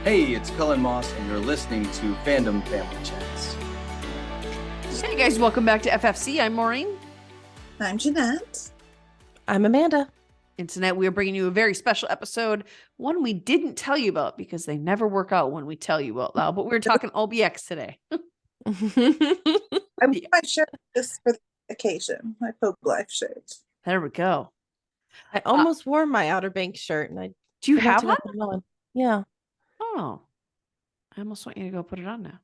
Hey, it's Cullen Moss, and you're listening to Fandom Family Chats. Hey guys, welcome back to FFC. I'm Maureen. I'm Jeanette. I'm Amanda. And tonight we are bringing you a very special episode, one we didn't tell you about because they never work out when we tell you out loud, but we're talking OBX today. I'm wearing my shirt just for the occasion, my Pope Life shirt. There we go. I almost wore my Outer Banks shirt, and I Do you forgot have to one? go put it on. Yeah. Oh, I almost want you to go put it on now.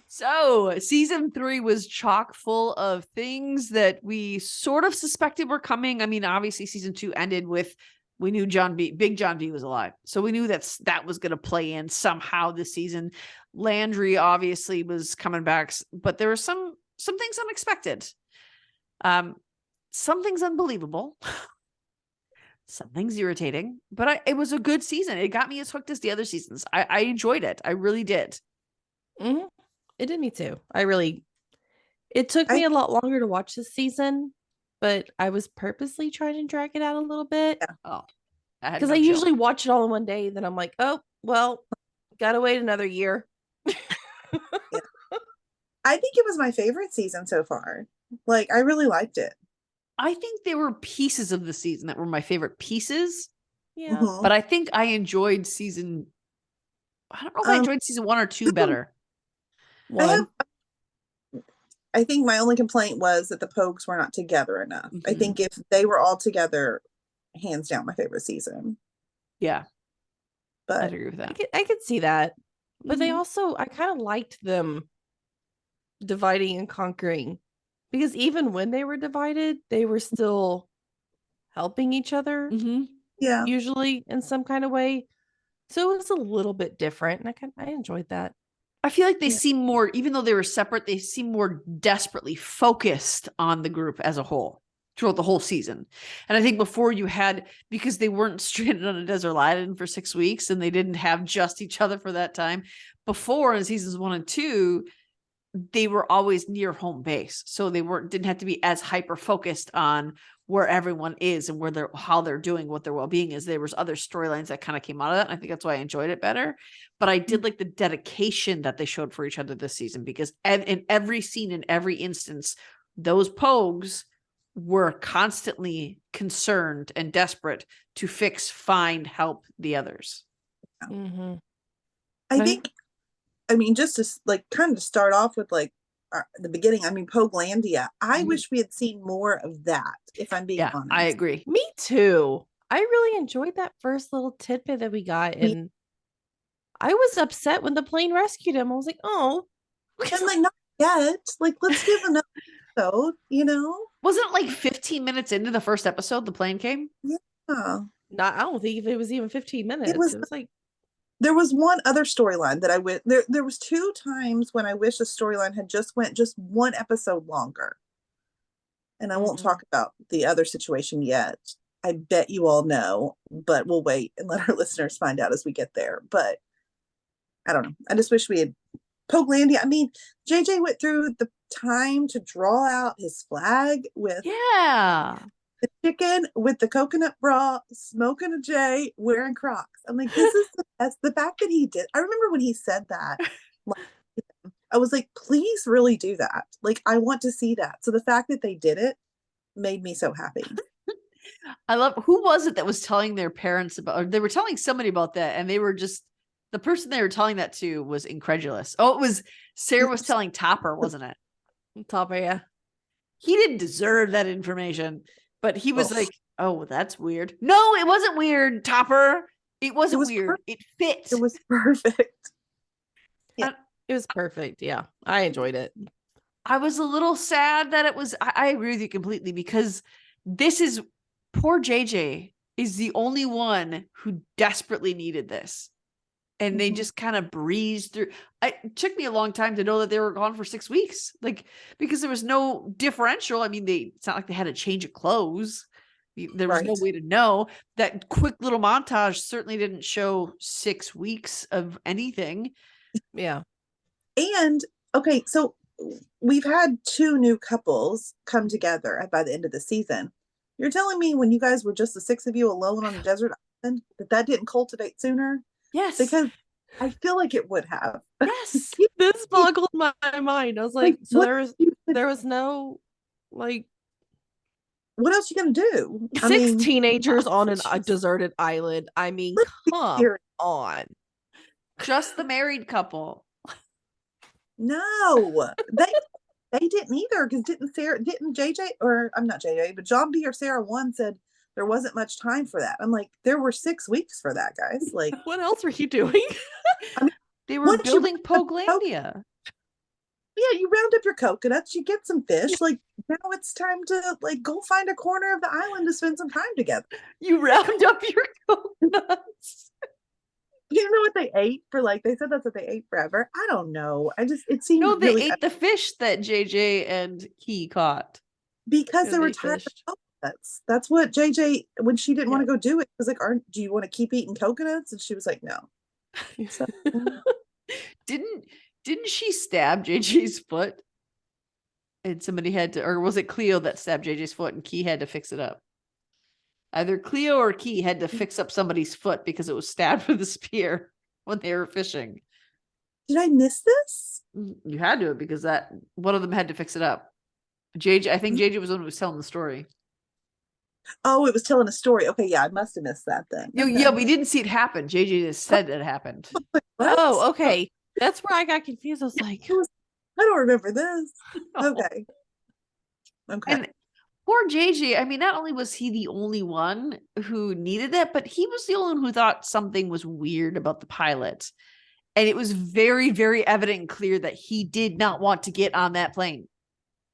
So, season 3 was chock full of things that we sort of suspected were coming. I mean, obviously, season 2 ended with we knew Big John B was alive, so we knew that was going to play in somehow this season. Landry obviously was coming back, but there were some things unexpected, some things unbelievable. Something's irritating, but it was a good season. It got me as hooked as the other seasons. I enjoyed it. I really did. Mm-hmm. It did me too. It took me a lot longer to watch this season, but I was purposely trying to drag it out a little bit. Yeah. Oh, because I usually watch it all in one day. Then I'm like, oh, well, gotta wait another year. Yeah. I think it was my favorite season so far. Like, I really liked it. I think there were pieces of the season that were my favorite pieces. Yeah. Mm-hmm. But I think I enjoyed season. I don't know if I enjoyed season 1 or 2 better. I think my only complaint was that the Pogues were not together enough. Mm-hmm. I think if they were all together, hands down, my favorite season. Yeah. But I agree with that. I could see that. But Mm-hmm. I kind of liked them dividing and conquering. Because even when they were divided, they were still helping each other. Mm-hmm. Yeah. Usually in some kind of way. So it was a little bit different. And I enjoyed that. I feel like they seem more, even though they were separate, they seem more desperately focused on the group as a whole throughout the whole season. And I think before because they weren't stranded on a desert island for 6 weeks and they didn't have just each other for that time. Before in seasons 1 and 2, they were always near home base. So they didn't have to be as hyper focused on where everyone is and how they're doing, what their well-being is. There was other storylines that kind of came out of that. And I think that's why I enjoyed it better. But I did like the dedication that they showed for each other this season, because in every scene, in every instance, those Pogues were constantly concerned and desperate to fix, find, help the others. Mm-hmm. I mean, just to like kind of start off with like the beginning, I mean, Poguelandia, I wish we had seen more of that, if I'm being honest. I agree. Me too. I really enjoyed that first little tidbit that we got. And I was upset when the plane rescued him. I was like, oh. And like, not yet. Like, let's give another episode, you know? Wasn't it like 15 minutes into the first episode, the plane came? Yeah. I don't think it was even 15 minutes. It was like. There was one other storyline that I went there was 2 times when I wish the storyline had just went just one episode longer. And I won't talk about the other situation yet. I bet you all know, but we'll wait and let our listeners find out as we get there. But I don't know. I just wish we had Poguelandia. I mean, JJ went through the time to draw out his flag with the chicken with the coconut bra, smoking a J, wearing Crocs. I'm like, this is the best. The fact that he did. I remember when he said that, I was like, please really do that. Like, I want to see that. So the fact that they did it made me so happy. I love, who was it that was telling their parents about, or they were telling somebody about that, and they were just, the person they were telling that to was incredulous. Oh, it was Sarah was telling Topper, wasn't it? Topper, yeah. He didn't deserve that information. But he was like, oh, that's weird. No, it wasn't weird, Topper. It wasn't weird. It fit. It was perfect. Yeah, it was perfect. Yeah, I enjoyed it. I was a little sad that it was, I agree with you completely, because poor JJ is the only one who desperately needed this. And they just kind of breezed through. It took me a long time to know that they were gone for 6 weeks, like, because there was no differential. I mean, it's not like they had a change of clothes. There was no way to know. That quick little montage certainly didn't show 6 weeks of anything. Yeah. And okay, so we've had 2 new couples come together by the end of the season. You're telling me when you guys were just the 6 of you alone on a desert island that didn't cultivate sooner? Yes. Because I feel like it would have. Yes. This boggled my mind. I was like, so what there was no like what else you gonna do? I six mean, teenagers on a Jeez. deserted island. I mean, let's be come serious. on. Just the married couple. No, they didn't either, because didn't JJ, or I'm not JJ, but John B or Sarah one said there wasn't much time for that. I'm like, there were 6 weeks for that, guys. Like, What else were you doing? I mean, They were once you building Poglandia. yeah, you round up your coconuts, you get some fish. Like, now it's time to like go find a corner of the island to spend some time together. You round up your coconuts. You know what they ate for, like, they said that's what they ate forever. I don't know. It seemed No, they really ate the fish that JJ and Key caught. because Yeah, they were they tired fished. of coconuts. That's what JJ, when she didn't want Yeah. to go do it, was like, do you want to keep eating coconuts? And she was like, no. So, Didn't she stab JJ's foot? And somebody had to, or was it Cleo that stabbed JJ's foot and Key had to fix it up? Either Cleo or Key had to fix up somebody's foot because it was stabbed with a spear when they were fishing. did I miss this? You had to, because that one of them had to fix it up. JJ, I think JJ was the one who was telling the story. Oh, it was telling a story. Okay, yeah, I must have missed that then. Yeah, Okay. yeah, we didn't see it happen. JJ just said it happened. What? Oh, okay. That's where I got confused. I was like, I don't remember this. No. Okay. Okay. And poor JJ, I mean, not only was he the only one who needed that, but he was the only one who thought something was weird about the pilot. And it was very, very evident and clear that he did not want to get on that plane.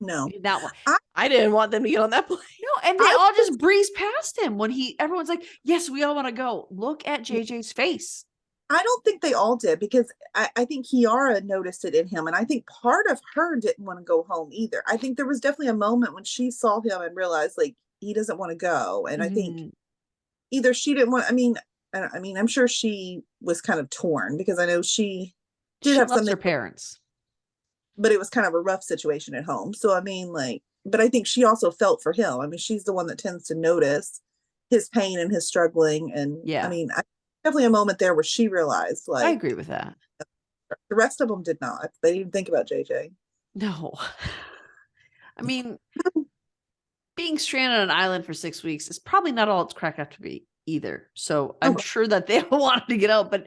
No. He did not want. I didn't want them to get on that plane. No, and they all just breezed past him when everyone's like, yes, we all want to go. Look at JJ's face. I don't think they all did, because I think Kiara noticed it in him. And I think part of her didn't want to go home either. I think there was definitely a moment when she saw him and realized, like, he doesn't want to go. And I think either she didn't want, I mean, I'm sure she was kind of torn, because I know she did have loves something, her parents. but it was kind of a rough situation at home. So, I mean, like, but I think she also felt for him. I mean, she's the one that tends to notice his pain and his struggling. And Yeah. I mean, definitely a moment there where she realized, like, I agree with that. the rest of them did not. They didn't think about JJ. No. I mean, being stranded on an island for 6 weeks is probably not all it's cracked up to be either. So I'm Okay. sure that they all wanted to get out, but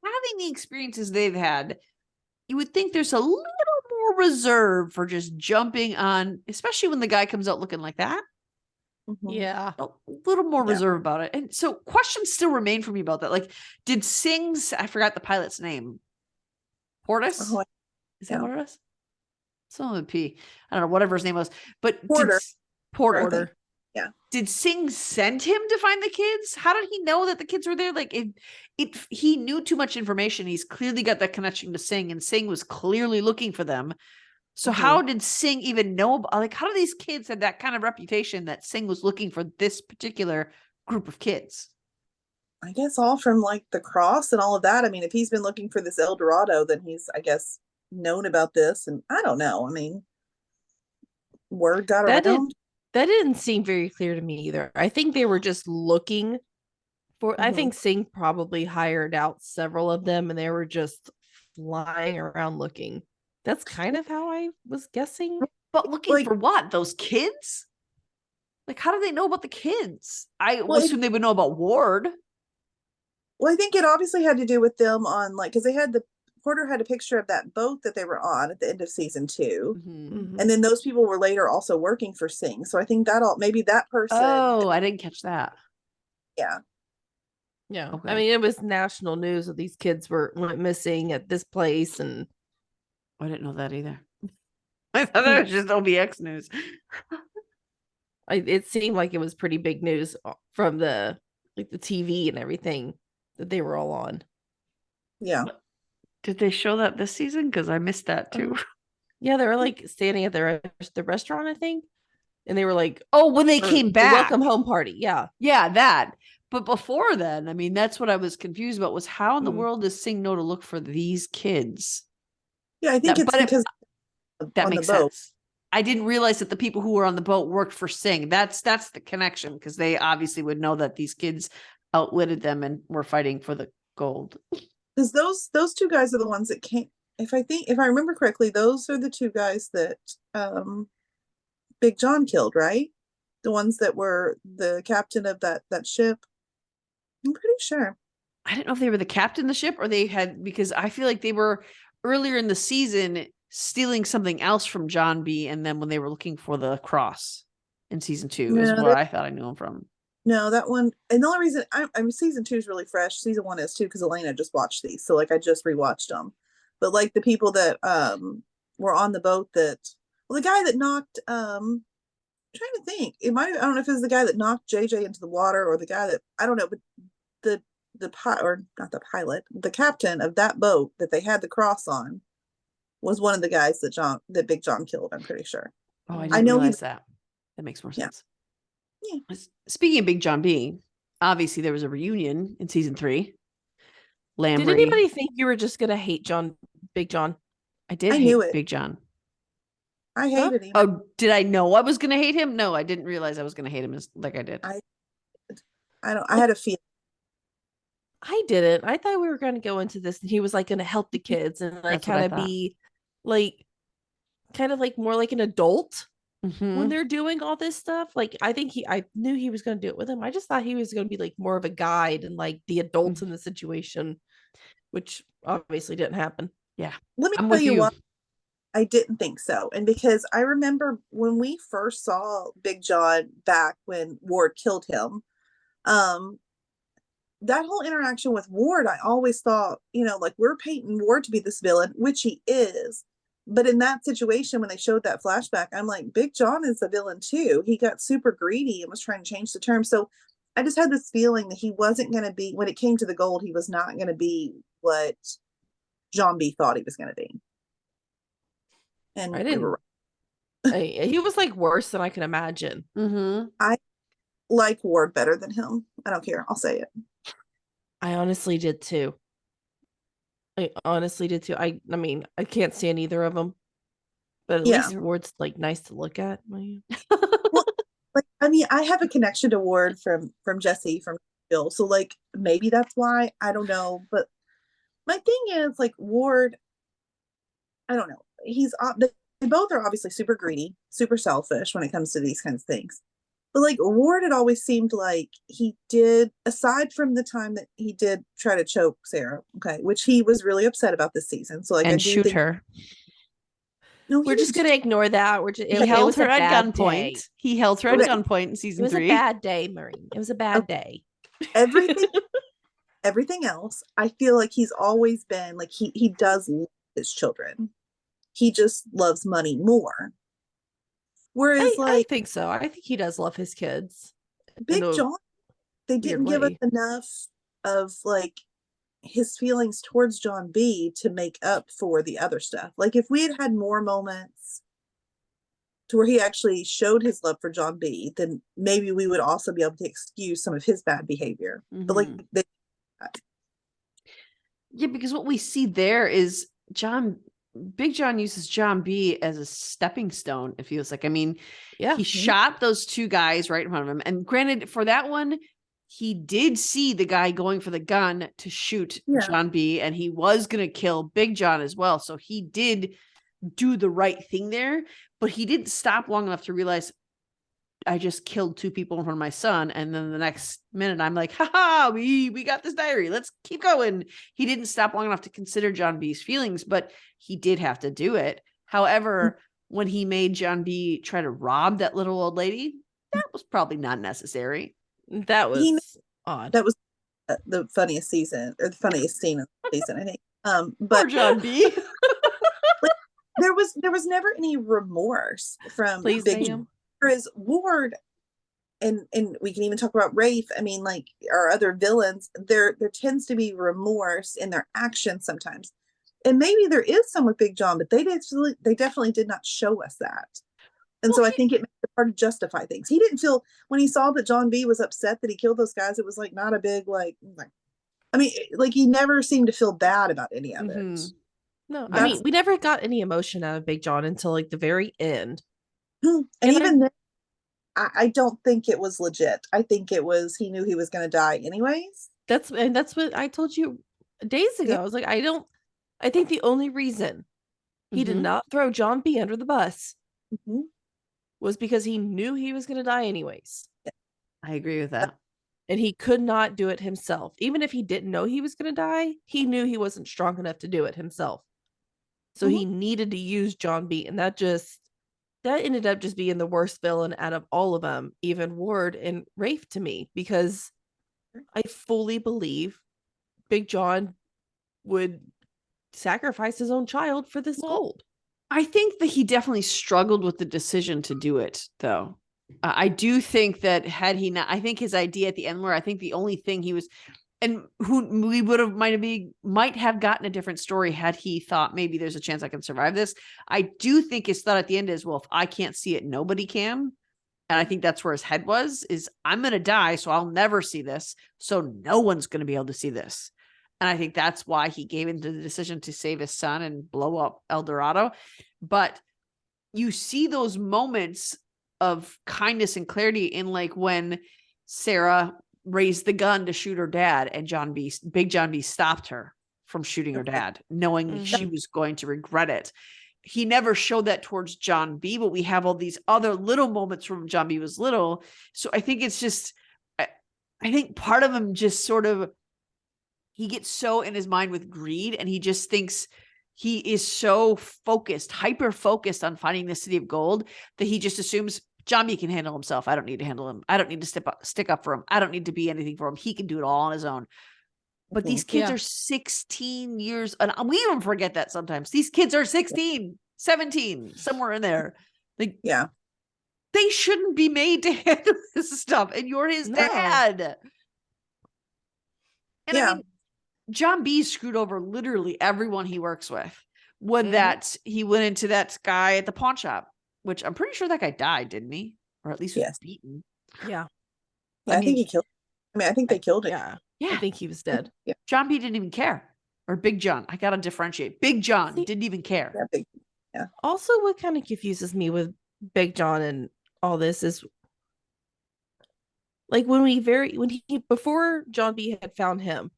having the experiences they've had, you would think there's a little more reserve for just jumping on, especially when the guy comes out looking like that. Mhm. Yeah. A little more Yeah. reserve about it. And so questions still remain for me about that. Like, did Singh's, I forgot the pilot's name. Portis? Oh, Is that yeah. what it is? Some of the P. I don't know, whatever his name was. But Porter. Porter. Order. Yeah. Did Singh send him to find the kids? How did he know that the kids were there? Like, he knew too much information. He's clearly got that connection to Singh, and Singh was clearly looking for them. So how did Singh even know about, like, how do these kids have that kind of reputation that Singh was looking for this particular group of kids? I guess all from, like, the cross and all of that. I mean, if he's been looking for this El Dorado, then he's, I guess, known about this. And I don't know. I mean, word got around. That didn't seem very clear to me either. I think they were just looking for, I Mhm. think Singh probably hired out several of them and they were just flying around looking. That's kind of how I was guessing. But looking Like- for what? Those kids? Like, how do they know about the kids? I Well, assume they would know about Ward. Well, I think it obviously had to do with them on, like, because Porter had a picture of that boat that they were on at the end of season 2. Mhm. And then those people were later also working for Singh. So I think maybe that person. Oh, I didn't catch that. Yeah. Yeah. Okay. I mean, it was national news that these kids went missing at this place and I didn't know that either. I thought that was just OBX news. it seemed like it was pretty big news from the TV and everything that they were all on. Yeah. Did they show that this season? Because I missed that too. Yeah, they were like standing at the restaurant, I think. And they were like, Oh, when they or came the back. welcome home party. Yeah. Yeah, that. But before then, I mean, that's what I was confused about, was how in the Mhm. world does Singh know to look for these kids? Yeah. I think That- it's but it- because That on the makes boat. sense. I didn't realize that the people who were on the boat worked for Singh. That's the connection, because they obviously would know that these kids outwitted them and were fighting for the gold. Because those two guys are the ones that came. If I remember correctly, those are the two guys that Big John killed, right? The ones that were the captain of that ship. I'm pretty sure. I didn't know if they were the captain of the ship or they had, because I feel like they were earlier in the season stealing something else from John B. And then when they were looking for the cross in season 2 is No, where I thought I knew him from. No, that one. And the only reason I'm season 2 is really fresh. Season 1 is too, because Elena just watched these. So like I just rewatched them. But like the people that were on the boat that, well, the guy that knocked I'm trying to think. I don't know if it was the guy that knocked JJ into the water or the guy that, I don't know, but or not the pilot, the captain of that boat that they had the cross on was one of the guys that Big John killed, I'm pretty sure. Oh, I I didn't know realize that. That makes more Yeah. sense. Yeah. Speaking of Big John B, obviously there was a reunion in season 3. Lamb Did anybody think you were just gonna hate Big John? I did I hate knew it. Big John. I hated him. Oh, did I know I was going to hate him? No, I didn't realize I was going to hate him like I did. I had a feeling. I didn't. I thought we were going to go into this and he was like going to help the kids and like That's what I kind of thought. be like kind of like more like an adult Mhm. when they're doing all this stuff. Like I knew he was going to do it with him. I just thought he was going to be like more of a guide and like the adults in the situation, which obviously didn't happen. Yeah. Let me I'm tell with you you. what, I didn't think so. And because I remember when we first saw Big John back when Ward killed him, that whole interaction with Ward, I always thought, like we're painting Ward to be this villain, which he is. But in that situation, when they showed that flashback, I'm like, Big John is a villain too. He got super greedy and was trying to change the term. So I just had this feeling that he wasn't going to be, when it came to the gold, he was not going to be what John B thought he was going to be. And I we didn't. were right. He was like worse than I can imagine. Mm-hmm. I like Ward better than him. I don't care. I'll say it. I honestly did too. I mean, I can't stand either of them, but at Yeah. least Ward's like nice to look at. Well, like, I mean, I have a connection to Ward from Jesse from Bill, so like maybe that's why. I don't know, but my thing is like Ward. I don't know. They both are obviously super greedy, super selfish when it comes to these kinds of things. But like Ward, it always seemed like he did, aside from the time that he did try to choke Sarah, okay, which he was really upset about this season. So like I And do shoot think her. no, We're just gonna ignore that. He held her at gunpoint. Day. He held her at Okay. gunpoint in It season was 3. a bad day, Marie. It was a bad day. everything else, I feel like he's always been like he does love his children. He just loves money more. Whereas I think so. I think he does love his kids. Big John, they didn't give us enough of like his feelings towards John B to make up for the other stuff. Like if we had more moments to where he actually showed his love for John B, then maybe we would also be able to excuse some of his bad behavior. Mm-hmm. But like yeah, because what we see there is Big John uses John B as a stepping stone, it feels like. I mean, yeah, he shot those two guys right in front of him. And granted, for that one, he did see the guy going for the gun to shoot John B, and he was going to kill Big John as well. So he did do the right thing there, but he didn't stop long enough to realize, I just killed 2 people in front of my son. And then the next minute I'm like, haha, we got this diary. Let's keep going. He didn't stop long enough to consider John B's feelings, but he did have to do it. However, when he made John B try to rob that little old lady, that was probably not necessary. That was odd. That was the funniest season, or the funniest scene of the season, I think. But poor John B. there was never any remorse from Big John. Whereas Ward, and we can even talk about Rafe, I mean, like our other villains, there tends to be remorse in their actions sometimes. And maybe there is some with Big John, but they definitely did not show us that. And so I think it makes it hard to justify things. He didn't feel, when he saw that John B was upset that he killed those guys, it was like not a big like I mean, like he never seemed to feel bad about any of it. No, I mean, we never got any emotion out of Big John until like the very end. And even then, I don't think it was legit. I think it was, he knew he was going to die anyways. That's what I told you days ago. Yeah. I was like, I think the only reason he did Mhm. not throw John B under the bus Mhm. was because he knew he was going to die anyways. I agree with that. And he could not do it himself. Even if he didn't know he was going to die, he knew he wasn't strong enough to do it himself. So he needed to use John B. And that ended up just being the worst villain out of all of them, even Ward and Rafe to me, because I fully believe Big John would sacrifice his own child for this Well, gold. I think that he definitely struggled with the decision to do it, though. I do think that had he not, I think his idea at the end, where I think the only thing he was, and who we would have might have gotten a different story had he thought maybe there's a chance I can survive this. I do think his thought at the end is, well, if I can't see it, nobody can. And I think that's where his head was, is I'm going to die, so I'll never see this. So no one's going to be able to see this. And I think that's why he gave into the decision to save his son and blow up El Dorado. But you see those moments of kindness and clarity in, like, when Sarah raised the gun to shoot her dad and Big John B stopped her from shooting her dad, knowing she was going to regret it. He never showed that towards John B, but we have all these other little moments from John B was little. So I think it's just, I think part of him just sort of, he gets so in his mind with greed, and he just thinks he is so focused, hyper focused on finding the city of gold, that he just assumes John B can handle himself. I don't need to handle him. I don't need to stick up for him. I don't need to be anything for him. He can do it all on his own. But these kids are 16 years, and we even forget that sometimes. These kids are 16, 17, somewhere in there. Like, Yeah. they shouldn't be made to handle this stuff, and you're his dad. And I mean, John B screwed over literally everyone he works with. When that he went into that guy at the pawn shop, which I'm pretty sure that guy died, didn't he? Or at least was beaten. Yeah. I think he killed. I mean, I think they killed it. Yeah. Yeah. I think he was dead. Yeah. John B didn't even care. Or Big John. I got to differentiate. Big John didn't even care. Yeah. Also, what kind of confuses me with Big John and all this is, like, before John B had found him,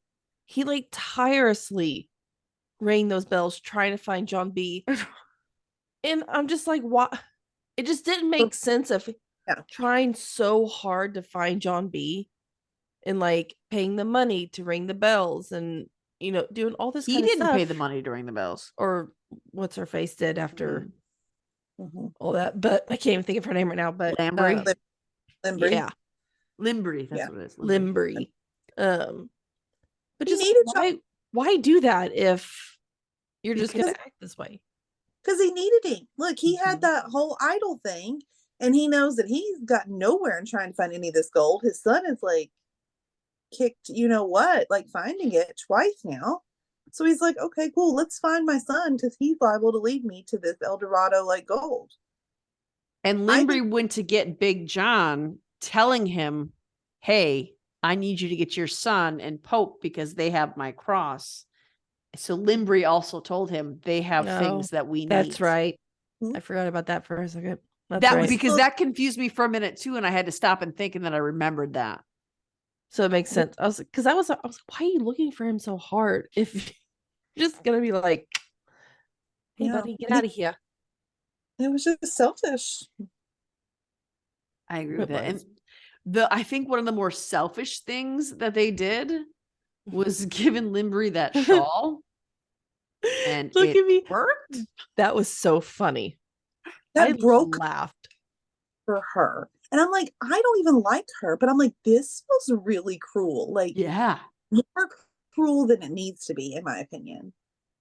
he like tirelessly rang those bells trying to find John B. And I'm just like, what? It just didn't make sense of trying so hard to find John B and like paying the money to ring the bells and, you know, doing all this kind of stuff. He didn't pay the money to ring the bells. Or what's her face did after all that. But I can't even think of her name right now. But Lambry. Limbry. Yeah. Limbry. That's what it is. Limbry. But He just needed why do that if you're just going to act this way? Because he needed him. Look, he had that whole idol thing, and he knows that he's got nowhere in trying to find any of this gold. His son is like kicked, you know what, like finding it twice now. So he's like, okay, cool, let's find my son, because he's liable to lead me to this El Dorado like gold. And Limbry went to get Big John, telling him, hey, I need you to get your son and Pope because they have my cross. So Limbry also told him they have things that we need. That's right. I forgot about that for a second. Because that confused me for a minute too, and I had to stop and think, and then I remembered that. So it makes sense. I was like, why are you looking for him so hard? If you're just gonna be like, hey buddy, get out of here. It was just selfish. I agree with that. And I think one of the more selfish things that they did was giving Limbry that shawl. And look at me. Worked. That was so funny. That laughed for her. And I'm like, I don't even like her, but I'm like, this was really cruel. Like, more cruel than it needs to be, in my opinion.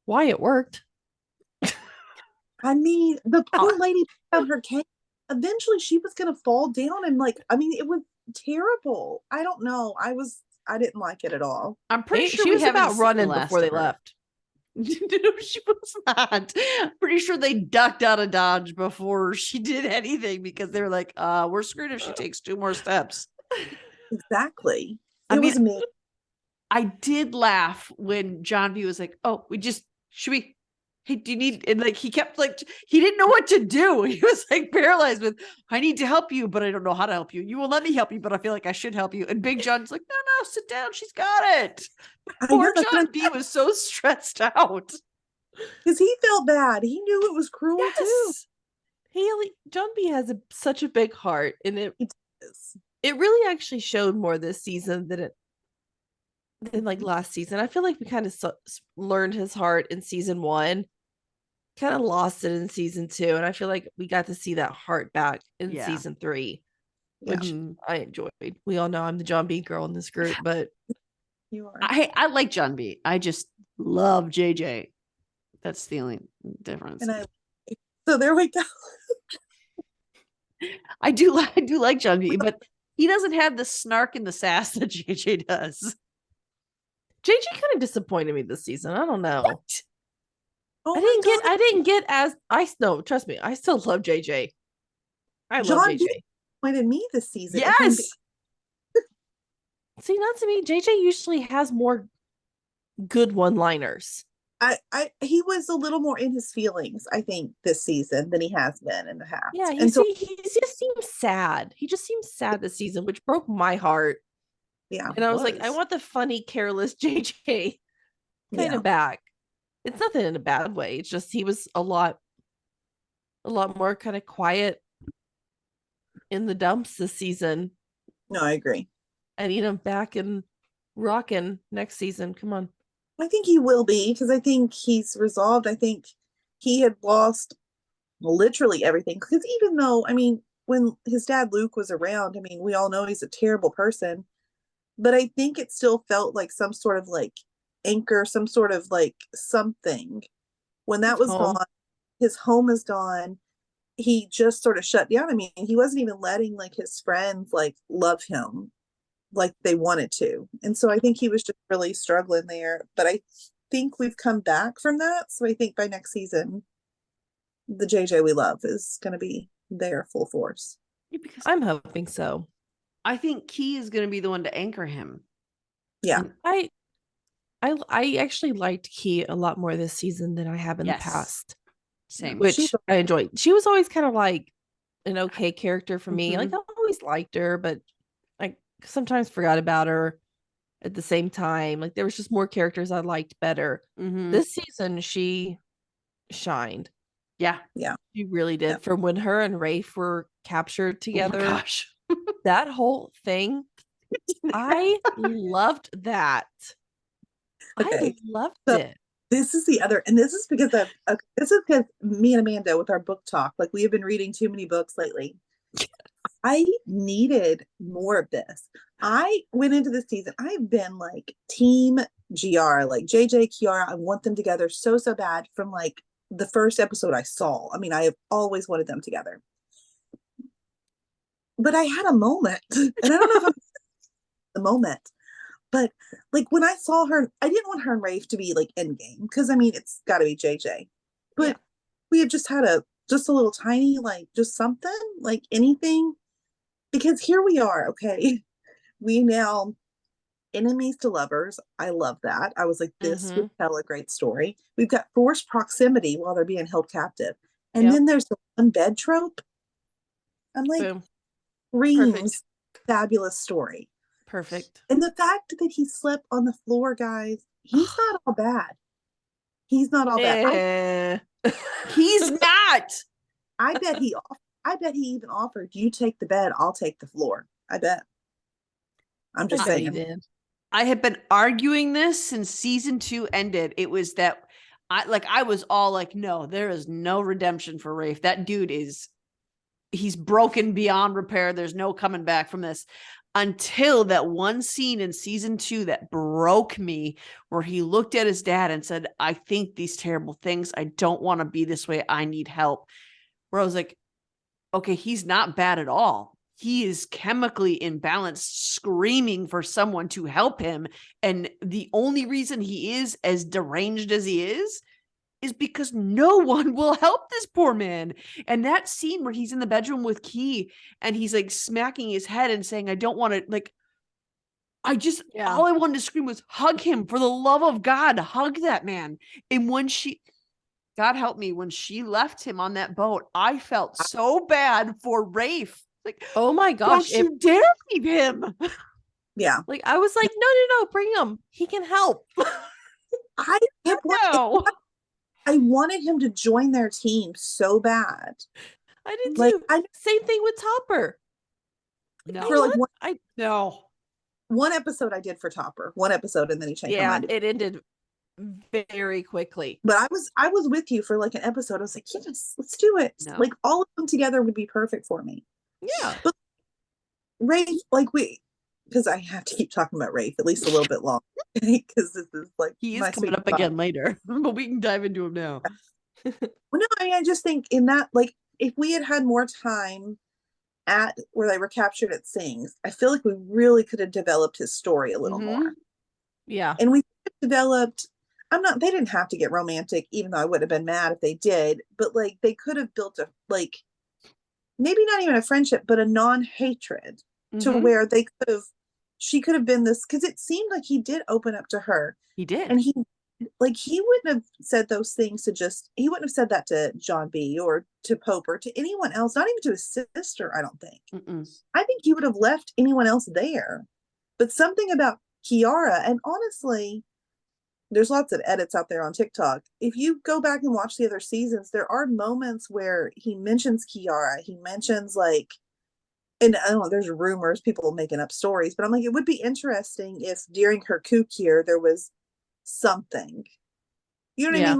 Why it worked? I mean, the poor lady found her cake. Eventually she was gonna fall down, and like, I mean, it was terrible. I don't know. I didn't like it at all. I'm pretty sure she was about running before they left. No, she was not. Pretty sure they ducked out of Dodge before she did anything, because they were like, we're screwed if she takes 2 more steps. Exactly. It was me. I did laugh when John B was like, oh, hey, do you need, and like, he kept like, he didn't know what to do. He was like paralyzed with, I need to help you, but I don't know how to help you. You will let me help you, but I feel like I should help you. And Big John's like, no, sit down. She's got it. I Poor know, that's what John B was so stressed out. because he felt bad. He knew it was cruel too. Yes. John B has such a big heart, and it Yes. really actually showed more this season than like last season. I feel like we kind of learned his heart in season 1, kind of lost it in season 2, and I feel like we got to see that heart back in Yeah. season 3, Yeah. which I enjoyed. We all know I'm the John B girl in this group, but You are. I like John B. I just love JJ. That's the only difference. And so there we go. I do like John B, but he doesn't have the snark and the sass that JJ does. JJ kind of disappointed me this season. I don't know. What? Oh I my didn't get as no, trust me, I still love JJ. I love John JJ. disappointed me this season. Yes. See, not to me. JJ usually has more good one-liners. He was a little more in his feelings, I think, this season than he has been in the past. Yeah, and so he just seems sad. He just seems sad this season, which broke my heart. yeah, And I was like, I want the funny, careless JJ kind Yeah. of back. It's nothing in a bad way. It's just he was a lot more kind of quiet in the dumps this season. No, I agree. I need him back and rocking next season. Come on. I think he will be, because I think he's resolved. I think he had lost literally everything. Because even though, I mean, when his dad Luke was around, I mean, we all know he's a terrible person, but I think it still felt like some sort of like anchor, some sort of like something. When that His was home. gone, his home is gone. He just sort of shut down. I mean, he wasn't even letting like his friends like love him like they wanted to. And so I think he was just really struggling there. But I think we've come back from that. So I think by next season, the JJ we love is going to be there full force. Because I'm hoping so. I think Key is going to be the one to anchor him. Yeah. And I actually liked Key a lot more this season than I have in the Yes. past. Same. Which She's- I enjoyed. She was always kind of like an okay character for me. Mhm. Like I always liked her, but I sometimes forgot about her at the same time. Like there was just more characters I liked better. Mhm. This season she shined. Yeah. She really did. Yeah. From when her and Rafe were captured together, Oh my gosh. that whole thing, I loved that. Okay. I loved So- it. This is the other, and this is because this is because me and Amanda with our book talk, like we have been reading too many books lately. I needed more of this. I went into this season, I've been like team GR, like JJ, Kiara, I want them together so bad from like the first episode I saw. I mean, I have always wanted them together. But I had a moment, and I don't know if I'm the moment, but like when I saw her, I didn't want her and Rafe to be like endgame, because I mean it's got to be JJ. But Yeah. we had just had a little tiny like just something like anything, because here we are. Okay, we now enemies to lovers. I love that. I was like, this would tell a great story. We've got forced proximity while they're being held captive, and Yep. then there's the one bed trope. I'm like, Boom. Reams, fabulous story. Perfect. And the fact that he slept on the floor, guys, he's not all bad. He's not all bad. He's not. I bet he even offered, you take the bed, I'll take the floor. I bet. I'm just I bet he saying. did. I have been arguing this since season 2 ended. It was that I was all like, no, there is no redemption for Rafe. That dude he's broken beyond repair. There's no coming back from this, until that one scene in season 2 that broke me, where he looked at his dad and said, I think these terrible things. I don't want to be this way. I need help. Where I was like, okay, he's not bad at all. He is chemically imbalanced, screaming for someone to help him. And the only reason he is as deranged as he is because no one will help this poor man. And that scene where he's in the bedroom with Key and he's like smacking his head and saying, I don't want to, like, all I wanted to scream was hug him, for the love of God, hug that man. And when God help me, when she left him on that boat, I felt so bad for Rafe. Like, Oh my gosh. don't you dare leave him. Yeah. Like, I was like, no, bring him. He can help. I kept No. I wanted him to join their team so bad. I did Like, too. Same thing with Topper. No. For like No. one episode I did for Topper. One episode, and then he changed my Yeah, mind. it ended very quickly. But I was with you for like an episode. I was like, yes, let's do it. No. Like all of them together would be perfect for me. Yeah. But Rafe, like because I have to keep talking about Rafe at least a little bit longer. Because this is like He is my coming sweet up spot. again later, but we can dive into him now. Well, no, I mean, I just think in that, like, if we had more time at where they were captured at Sings, I feel like we really could have developed his story a little more. Yeah. And we developed, they didn't have to get romantic, even though I would have been mad if they did, but like they could have built a, like, maybe not even a friendship, but a non-hatred to where she could have been this, because it seemed like he did open up to her. He did. And he wouldn't have said those things he wouldn't have said that to John B or to Pope or to anyone else, not even to his sister, I don't think. I think he would have left anyone else there. But something about Kiara, and honestly, there's lots of edits out there on TikTok. If you go back and watch the other seasons, there are moments where he mentions Kiara. He mentions like, and I don't know, there's rumors, people making up stories, but I'm like, it would be interesting if during her kook year there was something, you know what I mean,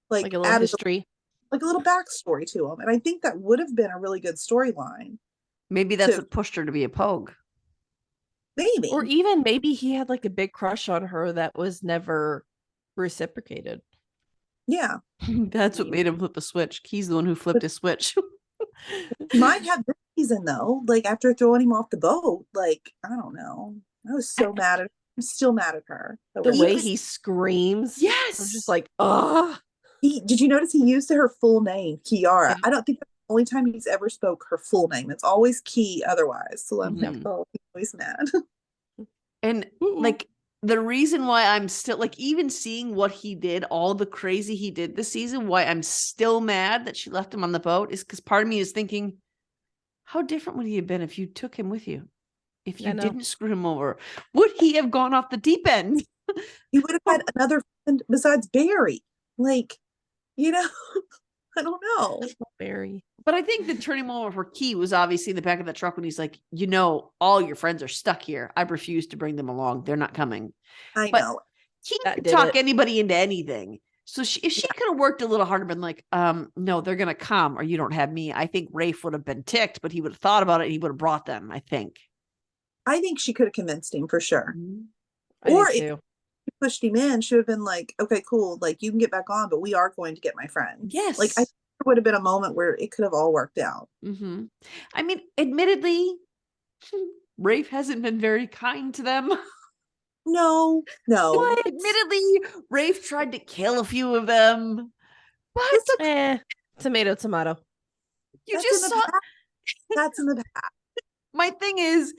like a little history, like a little backstory to him, and I think that would have been a really good storyline. Maybe that's what pushed her to be a Pogue. Maybe, or even maybe he had like a big crush on her that was never reciprocated. Yeah, that's what made him flip a switch. He's the one who flipped a switch. Might have this season though, like after throwing him off the boat, like I don't know, I was so mad at I'm still mad at her. The way he screams. Yes. I'm just like, oh. Did you notice he used her full name, Kiara? Yeah. I don't think that's the only time he's ever spoke her full name. It's always Key otherwise. So I'm like, oh, he's always mad. And like the reason why I'm still like, even seeing what he did, all the crazy he did this season, why I'm still mad that she left him on the boat is because part of me is thinking, how different would he have been if you took him with you? If you didn't screw him over, would he have gone off the deep end? He would have had another friend besides Barry. Like, you know, I don't know. Barry. But I think the turning moment for Key was obviously in the back of the truck when he's like, you know, all your friends are stuck here. I refuse to bring them along. They're not coming. I know. He could talk anybody into anything. So if she could have worked a little harder, been like, no, they're going to come or you don't have me. I think Rafe would have been ticked, but he would have thought about it and he would have brought them, I think. I think she could have convinced him for sure. Or if she pushed him in, she would have been like, okay, cool. Like you can get back on, but we are going to get my friend. Yes. Like I think there would have been a moment where it could have all worked out. I mean, admittedly, Rafe hasn't been very kind to them. No. But admittedly, Rafe tried to kill a few of them. But tomato. You just saw that's in the past. My thing is,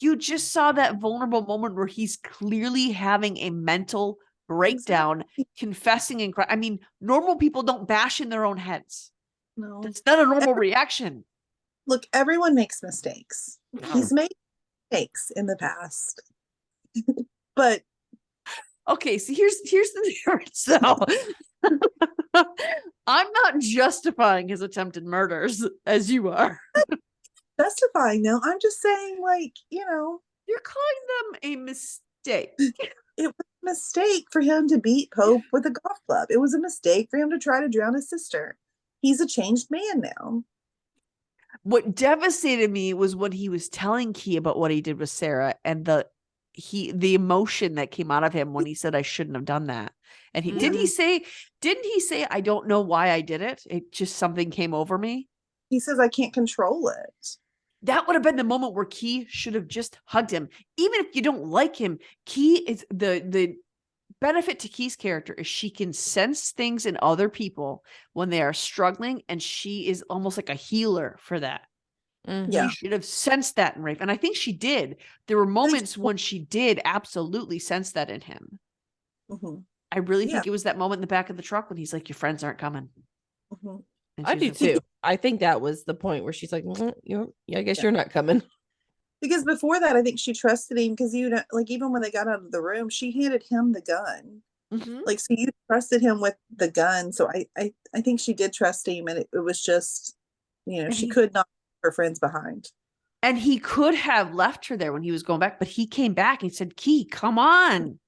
you just saw that vulnerable moment where he's clearly having a mental breakdown, confessing and crying. I mean, normal people don't bash in their own heads. No, that's not a normal reaction. Look, everyone makes mistakes. He's made mistakes in the past. But okay, so here's the difference though. I'm not justifying his attempted murders as you are. Justifying though, I'm just saying, like, you know, you're calling them a mistake. It was a mistake for him to beat Pope with a golf club. It was a mistake for him to try to drown his sister. He's a changed man now. What devastated me was when he was telling Key about what he did with Sarah and the emotion that came out of him when he said, I shouldn't have done that. And didn't he say, I don't know why I did it? It just something came over me. He says, I can't control it. That would have been the moment where Key should have just hugged him. Even if you don't like him, Key is the benefit to Key's character is she can sense things in other people when they are struggling. And she is almost like a healer for that. Yeah. She should have sensed that in Rafe. And I think she did. There were moments when she did absolutely sense that in him. I really Yeah. think it was that moment in the back of the truck when he's like, your friends aren't coming. Mhm. And I she do was like, too. I think that was the point where she's like, I guess Yeah. you're not coming. Because before that, I think she trusted him because like even when they got out of the room, she handed him the gun. Mhm. Like, so you trusted him with the gun. So I think she did trust him, and it was just, And she he- could not leave her friends behind. And he could have left her there when he was going back, but he came back and said, Key, come on.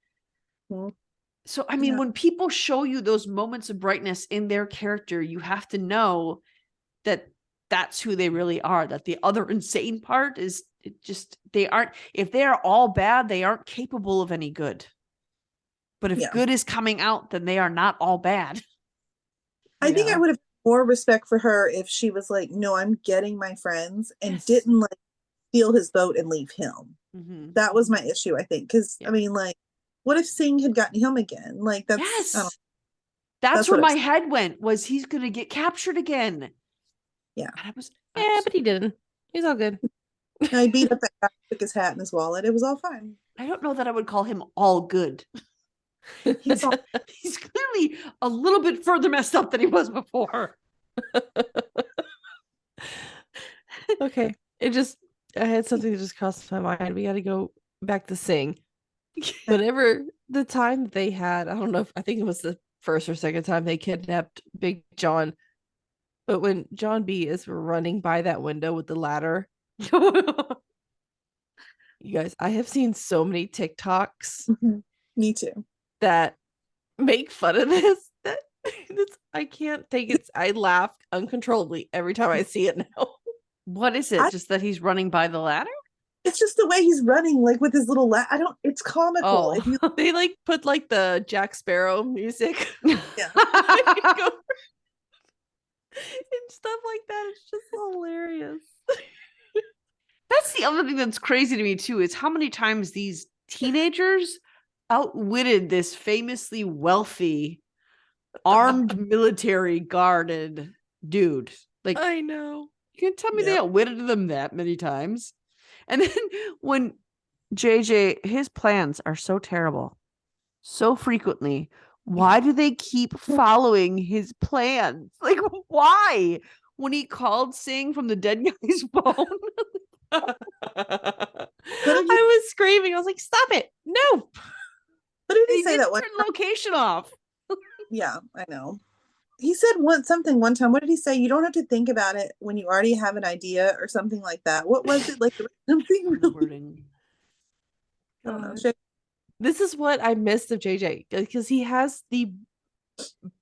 Mhm. So, I mean, Yeah. when people show you those moments of brightness in their character, you have to know that that's who they really are. That the other insane part is they aren't, if they are all bad, they aren't capable of any good. But if Yeah. good is coming out, then they are not all bad. I think I Yeah. would have more respect for her if she was like, no, I'm getting my friends, and Yes. didn't like steal his boat and leave him. Mhm. That was my issue, I think. Because Yeah. I mean, like, what if Singh had gotten him again? Like, that's, I don't Yes. That's That's where what my I'm- head went, was he's going to get captured again. Yeah. And Yeah, but he didn't. He's all good. know. I beat up that guy, took his hat and his wallet. It was all fine. I don't know that I would call him all good. He's clearly a little bit further messed up than he was before. Okay. I had something that just crossed my mind. We got to go back to Sing. Whenever the time that they had, I think it was the first or second time they kidnapped Big John. But when John B is running by that window with the ladder, you guys, I have seen so many TikToks Me too. that make fun of this. I can't take it. I laugh uncontrollably every time I see it now. What is it? Just that he's running by the ladder? It's just the way he's running, like with his little it's comical. Oh. If you They like put like the Jack Sparrow music. Yeah. and stuff like that. It's just hilarious. That's the other thing that's crazy to me too, is how many times these teenagers outwitted this famously wealthy armed military guarded dude. Like, I know. you can tell me they Yep. outwitted them that many times. And then when JJ, his plans are so terrible, so frequently, why do they keep following his plans? Like, why? When he called Singh from the dead guy's phone, I was screaming. I was like, stop it. No. What did he he say didn't that one? turn location off. Yeah, I know. He said something one time. What did he say? You don't have to think about it when you already have an idea or something like that. What was it? Like something really, Wording. I don't know. God. This is what I missed of JJ, because he has the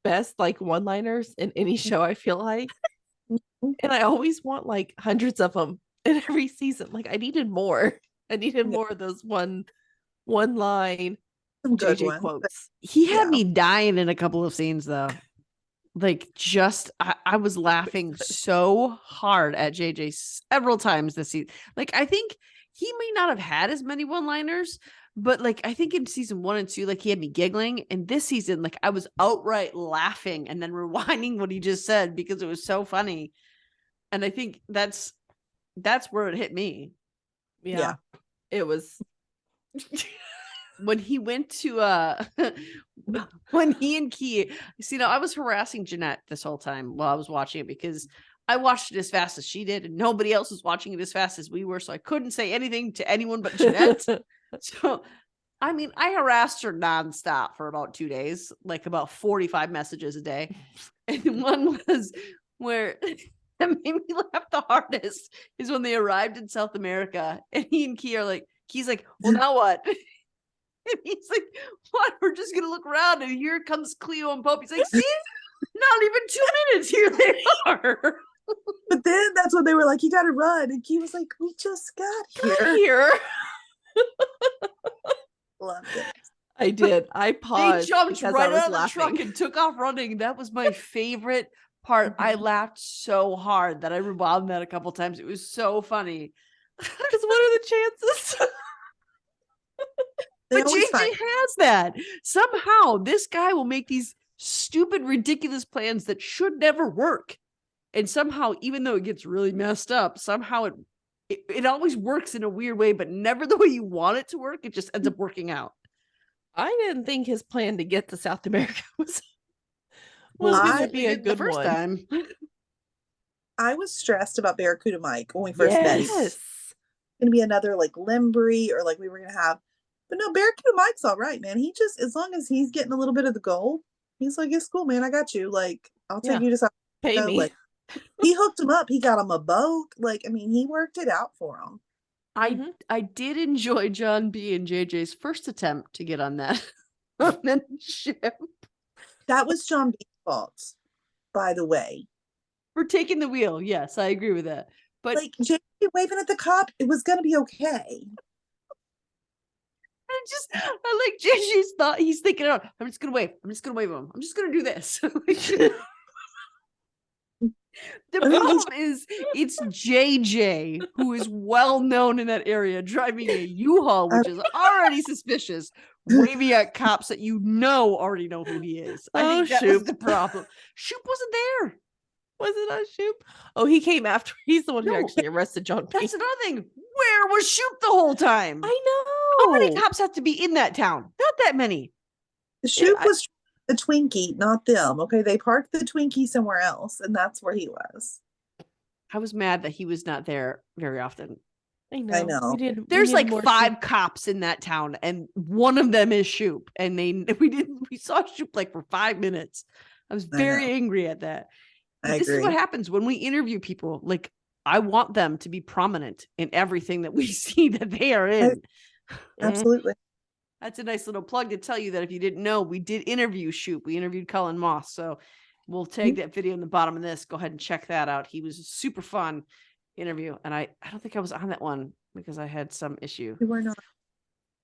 best like one-liners in any show, I feel like. And I always want like hundreds of them in every season. Like I needed more. I needed more of those one line Some good JJ ones. quotes. He had Yeah. me dying in a couple of scenes though. Like, just I was laughing so hard at JJ several times this season. Like, I think he may not have had as many one-liners, but like I think in season 1 and 2, like he had me giggling. And this season, like I was outright laughing and then rewinding what he just said because it was so funny. And I think that's where it hit me. Yeah. It was When he went to when he and Key, I was harassing Jeanette this whole time while I was watching it because I watched it as fast as she did and nobody else was watching it as fast as we were, so I couldn't say anything to anyone but Jeanette. So I mean, I harassed her nonstop for about 2 days, like about 45 messages a day. And one was where that made me laugh the hardest is when they arrived in South America and he and Key are like, Key's like, well, now what? And he's like, what? We're just going to look around. And here comes Cleo and Pope. He's like, see, not even 2 minutes. Here they are. But then that's when they were like, you got to run. And Key was like, we just got here. here. Loved it. I did. I paused. They jumped because right I was out of the laughing. truck and took off running. That was my favorite part. I laughed so hard that I rewound that a couple times. It was so funny. Because what are the chances? They But always JJ find- has that. Somehow this guy will make these stupid, ridiculous plans that should never work. And somehow, even though it gets really messed up, somehow it always works in a weird way, but never the way you want it to work. It just ends up working out. I didn't think his plan to get to South America was Well, going I to be a the good first one. time. I was stressed about Barracuda Mike when we first met. He was Yes. gonna be another like Limbri or like we were gonna have, but no, Barracuda Mike's all right, man. He just, as long as he's getting a little bit of the gold, he's like, it's cool, man. I got you. Like, I'll take Yeah. you to South Pay America. me. Like, he hooked him up. He got him a boat. Like, I mean, he worked it out for him. I did enjoy John B and JJ's first attempt to get on that on that ship That was John B's fault, by the way. for taking the wheel. Yes, I agree with that. But Like, JJ waving at the cop, it was gonna be okay. I like JJ's thought. He's thinking, oh, I'm just gonna wave. I'm just gonna wave him. I'm just gonna do this. The problem is it's JJ who is well known in that area driving a U-Haul, which is already suspicious, waving at cops that already know who he is. I think that was Shoop. the problem. Shoop wasn't there. Was it on Shoop? Oh, he came after. He's the one who No. actually arrested John B. That's another thing. Where was Shoop the whole time? I How know. many cops have to be in that town? Not that many. The Shoop I- was the Twinkie, not them. Okay, they parked the Twinkie somewhere else, and that's where he was. I was mad that he was not there very often. I know. There's like 5 cops in that town, and one of them is Shoop. And we saw Shoop like for 5 minutes. I was I very know. angry at that. But I this is agree. what happens when we interview people. Like, I want them to be prominent in everything that we see that they are in. Absolutely. That's a nice little plug to tell you that if you didn't know, we did interview Shoop. We interviewed Cullen Moss. So we'll tag that video in the bottom of this. Go ahead and check that out. He was a super fun interview. And I don't think I was on that one because I had some issue. We were not.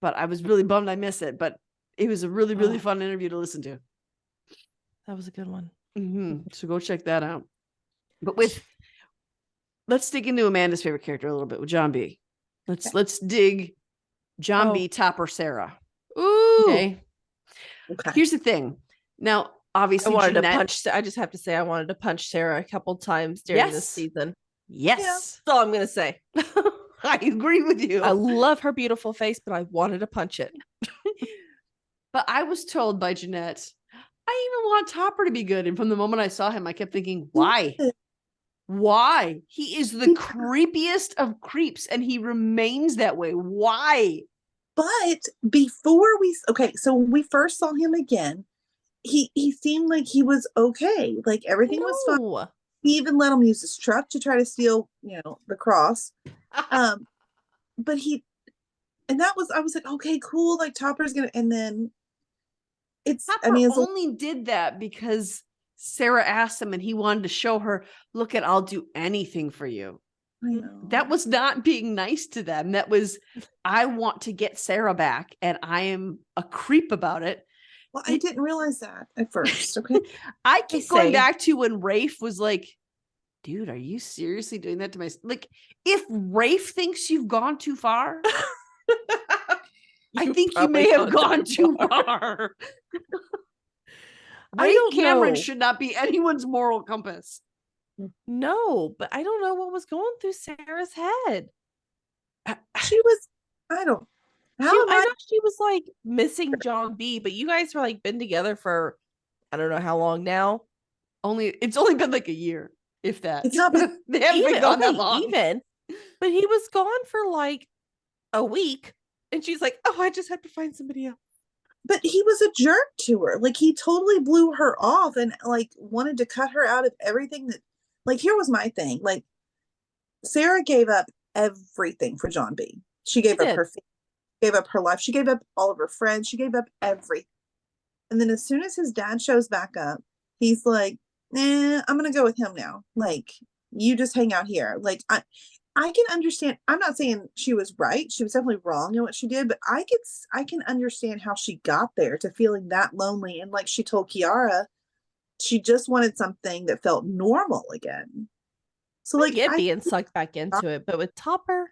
But I was really bummed I missed it. But it was a really, really fun interview to listen to. That was a good one. So go check that out. But let's dig into Amanda's favorite character a little bit with John B. Let's dig John B, Topper, Sarah. Ooh. Okay. Here's the thing. Now, I obviously, wanted Jeanette, to punch. I just have to say, I wanted to punch Sarah a couple times during this season. Yes. That's all I'm gonna say. I agree with you. I love her beautiful face, but I wanted to punch it. But I was told by Jeanette, I even want Topper to be good. And from the moment I saw him, I kept thinking, why? Why? He is the creepiest of creeps, and he remains that way. Why? But before so when we first saw him again, he seemed like he was okay. Like everything was fine. He even let him use his truck to try to steal, the cross. But I was like, okay, cool. Like Topper's gonna, and then Topper only did that because Sarah asked him and he wanted to show her, look at, I'll do anything for you. I know. That was not being nice to them. That was, I want to get Sarah back and I am a creep about it. Well, I didn't realize that at first. Okay. I keep going back to when Rafe was like, dude, are you seriously doing that to my, like, if Rafe thinks you've gone too far, I think you may have gone too far. Rafe Cameron should not be anyone's moral compass. No, but I don't know what was going through Sarah's head. She was, I don't, I know she was like missing John B, but you guys were like been together for, I don't know how long now. It's only been like a year, if that. It's not been, they haven't been gone that long. Even, but he was gone for like a week, and she's like, "Oh, I just had to find somebody else." But he was a jerk to her. Like he totally blew her off and like wanted to cut her out of everything that, like, here was my thing. Like Sarah gave up everything for John B. She gave up her family, gave up her life. She gave up all of her friends. She gave up everything. And then as soon as his dad shows back up, he's like, nah, I'm going to go with him now. Like, you just hang out here. Like, I can understand. I'm not saying she was right. She was definitely wrong in what she did, but I can understand how she got there to feeling that lonely. And like she told Kiara, she just wanted something that felt normal again. So like, I get being sucked back into it, but with Topper,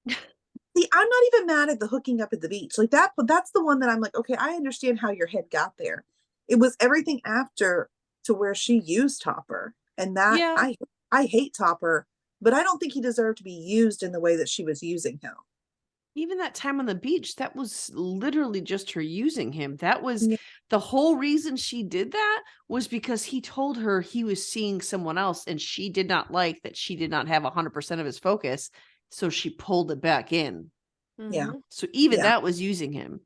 see, I'm not even mad at the hooking up at the beach. Like that's the one that I'm like, okay, I understand how your head got there. It was everything after to where she used Topper. And that I hate Topper, but I don't think he deserved to be used in the way that she was using him. Even that time on the beach, that was literally just her using him. That was Yeah. the whole reason she did that, was because he told her he was seeing someone else and she did not like that she did not have 100% of his focus. So she pulled it back in. Yeah. Mhm. So even Yeah. that was using him.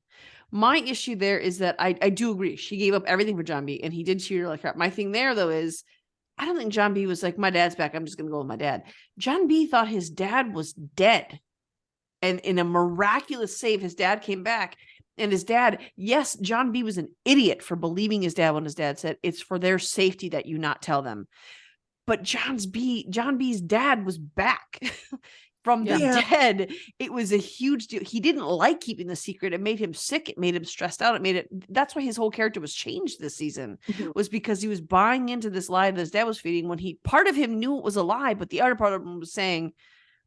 My issue there is that I do agree. She gave up everything for John B, and he did treat her like crap. My thing there, though, is I don't think John B was like, my dad's back, I'm just going to go with my dad. John B thought his dad was dead. And in a miraculous save, his dad came back. And his dad, yes, John B was an idiot for believing his dad when his dad said, it's for their safety that you not tell them. But John B's dad was back from the Yeah. dead. It was a huge deal. He didn't like keeping the secret. It made him sick. It made him stressed out. That's why his whole character was changed this season, Mhm. was because he was buying into this lie that his dad was feeding, when part of him knew it was a lie, but the other part of him was saying,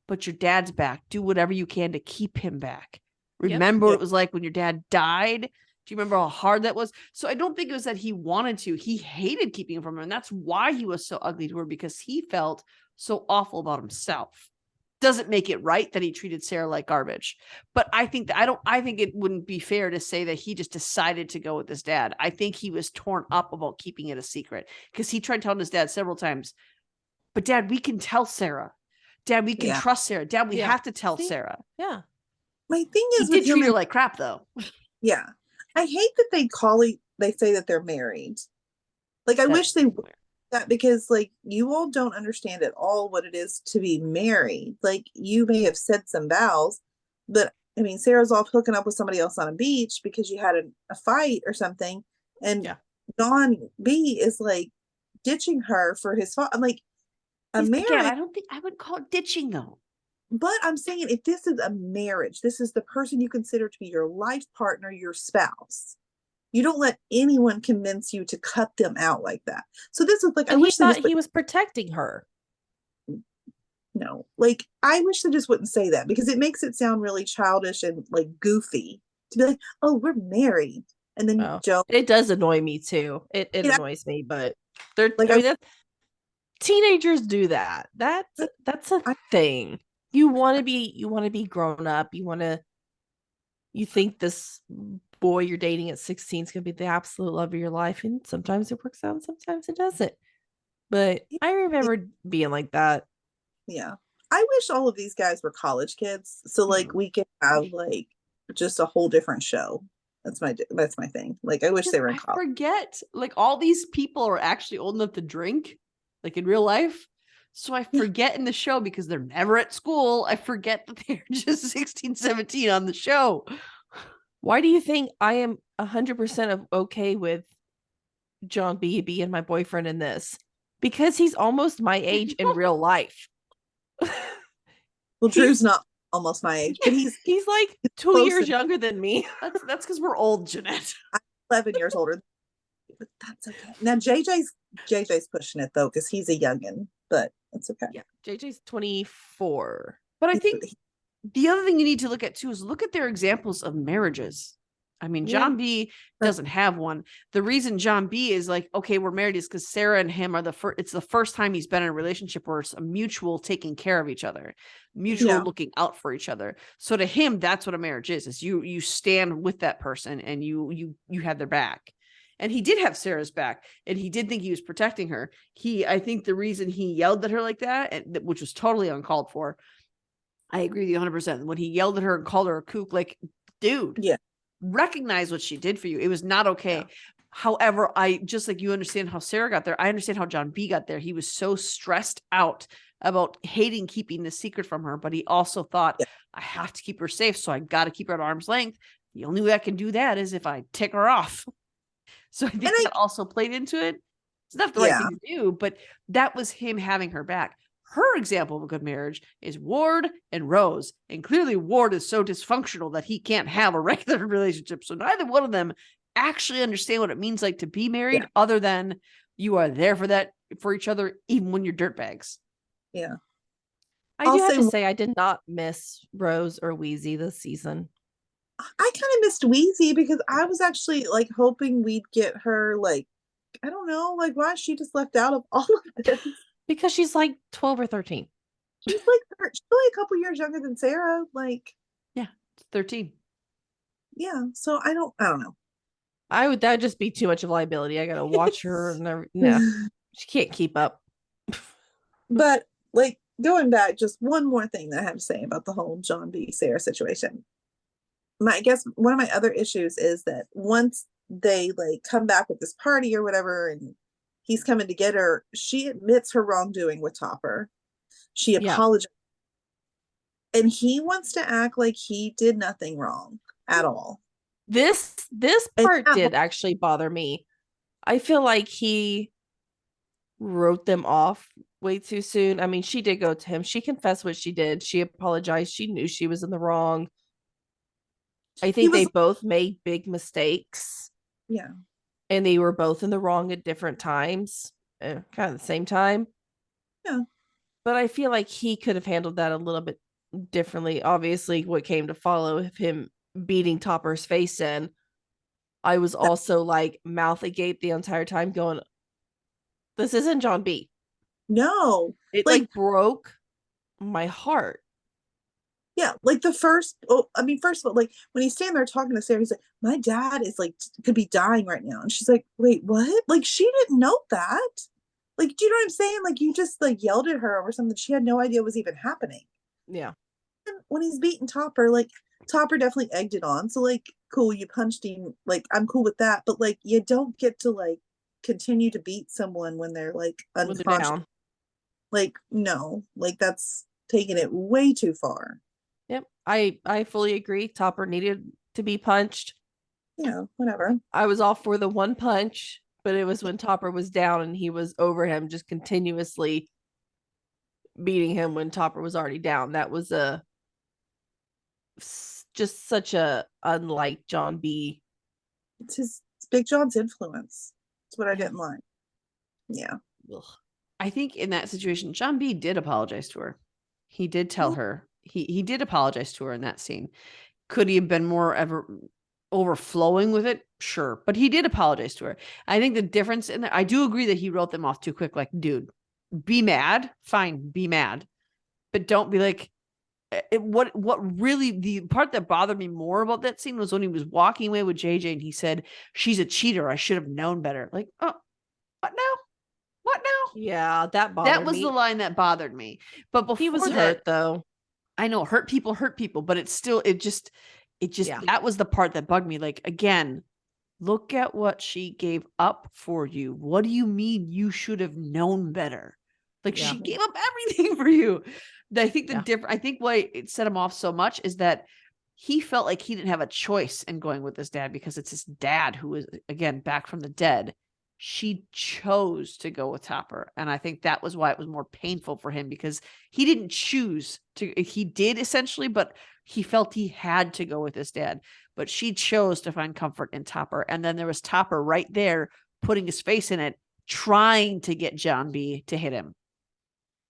but your dad's back. Do whatever you can to keep him back. Remember what Yeah. it was like when your dad died? Do you remember how hard that was? So I don't think it was that he wanted to. He hated keeping him from her. And that's why he was so ugly to her, because he felt so awful about himself. Doesn't make it right that he treated Sarah like garbage. But I think it wouldn't be fair to say that he just decided to go with his dad. I think he was torn up about keeping it a secret, because he tried telling his dad several times, but Dad, we can tell Sarah. Dad, we can Yeah. trust Sarah. Dad, we Yeah. have to tell See? Sarah. Yeah. My thing He is with did him treat her and like crap, though. yeah. I hate that they say that they're married. Like I That wish is they would weird. that, because like you all don't understand at all what it is to be married. Like you may have said some vows, but I mean Sarah's off hooking up with somebody else on a beach because you had a fight or something, and Yeah. Don B is like ditching her for his fault. I'm like a Again, marriage, I don't think I would call it ditching, though. but I'm saying if this is a marriage, this is the person you consider to be your life partner, your spouse. You don't let anyone convince you to cut them out like that. So this is like, I But he wish they thought just he was protecting her. no, like I wish they just wouldn't say that, because it makes it sound really childish and like goofy to be like, oh, we're married, and then Oh, Joe, it does annoy me too. It you know, annoys me, but they're like I mean teenagers do that. That's a I thing. You want to be grown up. You think this boy you're dating at 16 is going to be the absolute love of your life, and sometimes it works out and sometimes it doesn't. But I remember being like that. yeah, I wish all of these guys were college kids, so like we could have like just a whole different show. That's my thing. Like I wish Because they were in I college. forget, like, all these people are actually old enough to drink, like in real life. So I Yeah. forget in the show, because they're never at school, I forget that they're just 16, 17 on the show. Why do you think I am 100% okay with John B being my boyfriend in this? Because he's almost my age in real life. Well, Drew's He's not almost my age, but he's he's like 2 close years and younger than me. That's because we're old, Jeanette. 11 years older. But that's okay. Now JJ's pushing it though, because he's a youngin, but it's okay. Yeah, JJ's 24. But I He's- think the other thing you need to look at too is look at their examples of marriages. I mean, Yeah. John B doesn't have one. The reason John B is like, okay, we're married, is because Sarah and him are it's the first time he's been in a relationship where it's a mutual taking care of each other, mutual Yeah. looking out for each other. So to him, that's what a marriage is you stand with that person and you have their back. And he did have Sarah's back, and he did think he was protecting her. I think the reason he yelled at her like that, which was totally uncalled for, I agree with you 100%. When he yelled at her and called her a kook, like, dude, Yeah. recognize what she did for you. It was not okay. Yeah. However, I just like you understand how Sarah got there. I understand how John B got there. He was so stressed out about hating keeping the secret from her, but he also thought, Yeah. I have to keep her safe, so I got to keep her at arm's length. The only way I can do that is if I tick her off. So I think that also played into it. It's not the right thing to do, but that was him having her back. Her example of a good marriage is Ward and Rose. And clearly Ward is so dysfunctional that he can't have a regular relationship. So neither one of them actually understand what it means like to be married, other than you are there for each other, even when you're dirtbags. Yeah. I do have to say I did not miss Rose or Wheezy this season. I kind of missed Wheezy, because I was actually like hoping we'd get her, like, I don't know, like why is she just left out of all of this? Because she's like 12 or 13. She's only a couple years younger than Sarah. Like, 13. Yeah. So I don't know. That'd just be too much of liability. I gotta watch her and no, she can't keep up. But like going back, just one more thing that I have to say about the whole John B. Sarah situation. I guess one of my other issues is that once they like come back with this party or whatever, and he's coming to get her, she admits her wrongdoing with Topper. She Yeah. apologized. And he wants to act like he did nothing wrong at all. This And part that did actually bother me. I feel like he wrote them off way too soon. I mean, she did go to him. She confessed what she did. She apologized. She knew she was in the wrong. I think they both made big mistakes. Yeah. And they were both in the wrong at different times, kind of the same time. Yeah. But I feel like he could have handled that a little bit differently. Obviously, what came to follow of him beating Topper's face in, I was also like mouth agape the entire time going, this isn't John B. No. It like broke my heart. Yeah, like first of all, like when he's standing there talking to Sarah, he's like, my dad is like could be dying right now. And she's like, wait, what? Like she didn't know that. Like, do you know what I'm saying? Like you just like yelled at her over something she had no idea was even happening. Yeah. And when he's beating Topper, like Topper definitely egged it on. So like, cool, you punched him. Like, I'm cool with that. But like you don't get to like continue to beat someone when they're like unconscious. Down. Like, no, like that's taking it way too far. Yep. I fully agree. Topper needed to be punched. Yeah, whatever. I was all for the one punch, but it was when Topper was down and he was over him, just continuously beating him when Topper was already down. That was just such a unlike John B. It's Big John's influence. That's what I didn't like. Yeah. Ugh. I think in that situation, John B. did apologize to her. He did tell her. He did apologize to her in that scene. Could he have been more ever overflowing with it? Sure. But he did apologize to her. I think the difference in there, I do agree that he wrote them off too quick. Like, dude, be mad. Fine, be mad. But don't be like, what really, the part that bothered me more about that scene was when he was walking away with JJ and he said, she's a cheater. I should have known better. Like, oh, what now? What now? Yeah, that bothered me. That was the line that bothered me. But before he was that, hurt though. I know hurt people, but it's still, it just, that was the part that bugged me. Like, again, look at what she gave up for you. What do you mean you should have known better? Like she gave up everything for you. I think I think why it set him off so much is that he felt like he didn't have a choice in going with his dad because it's his dad who is, again, back from the dead. She chose to go with Topper. And I think that was why it was more painful for him because he didn't choose to, he did essentially, but he felt he had to go with his dad. But she chose to find comfort in Topper. And then there was Topper right there putting his face in it, trying to get John B to hit him.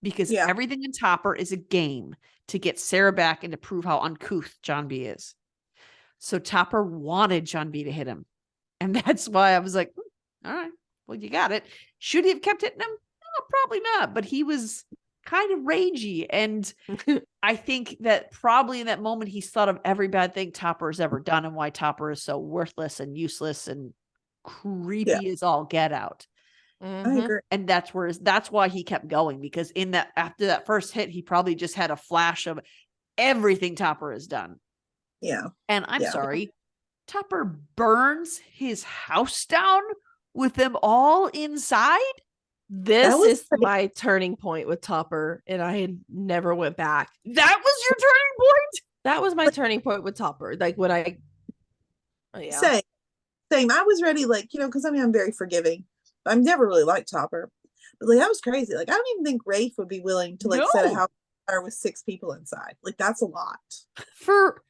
Because everything in Topper is a game to get Sarah back and to prove how uncouth John B is. So Topper wanted John B to hit him. And that's why I was like, all right, well, you got it. Should he have kept hitting him? No, probably not. But he was kind of ragey. And I think that probably in that moment, he's thought of every bad thing Topper has ever done and why Topper is so worthless and useless and creepy as all get out. I agree. And that's why he kept going, because in that, after that first hit, he probably just had a flash of everything Topper has done. Yeah. And I'm sorry, Topper burns his house down with them all inside. This is my turning point with Topper, and I had never went back. That was your turning point? That was my turning point with Topper. Like when I same. I was ready, like, because I mean I'm very forgiving. I've never really liked Topper. But like that was crazy. Like I don't even think Rafe would be willing to like set a house fire with 6 people inside. Like that's a lot. For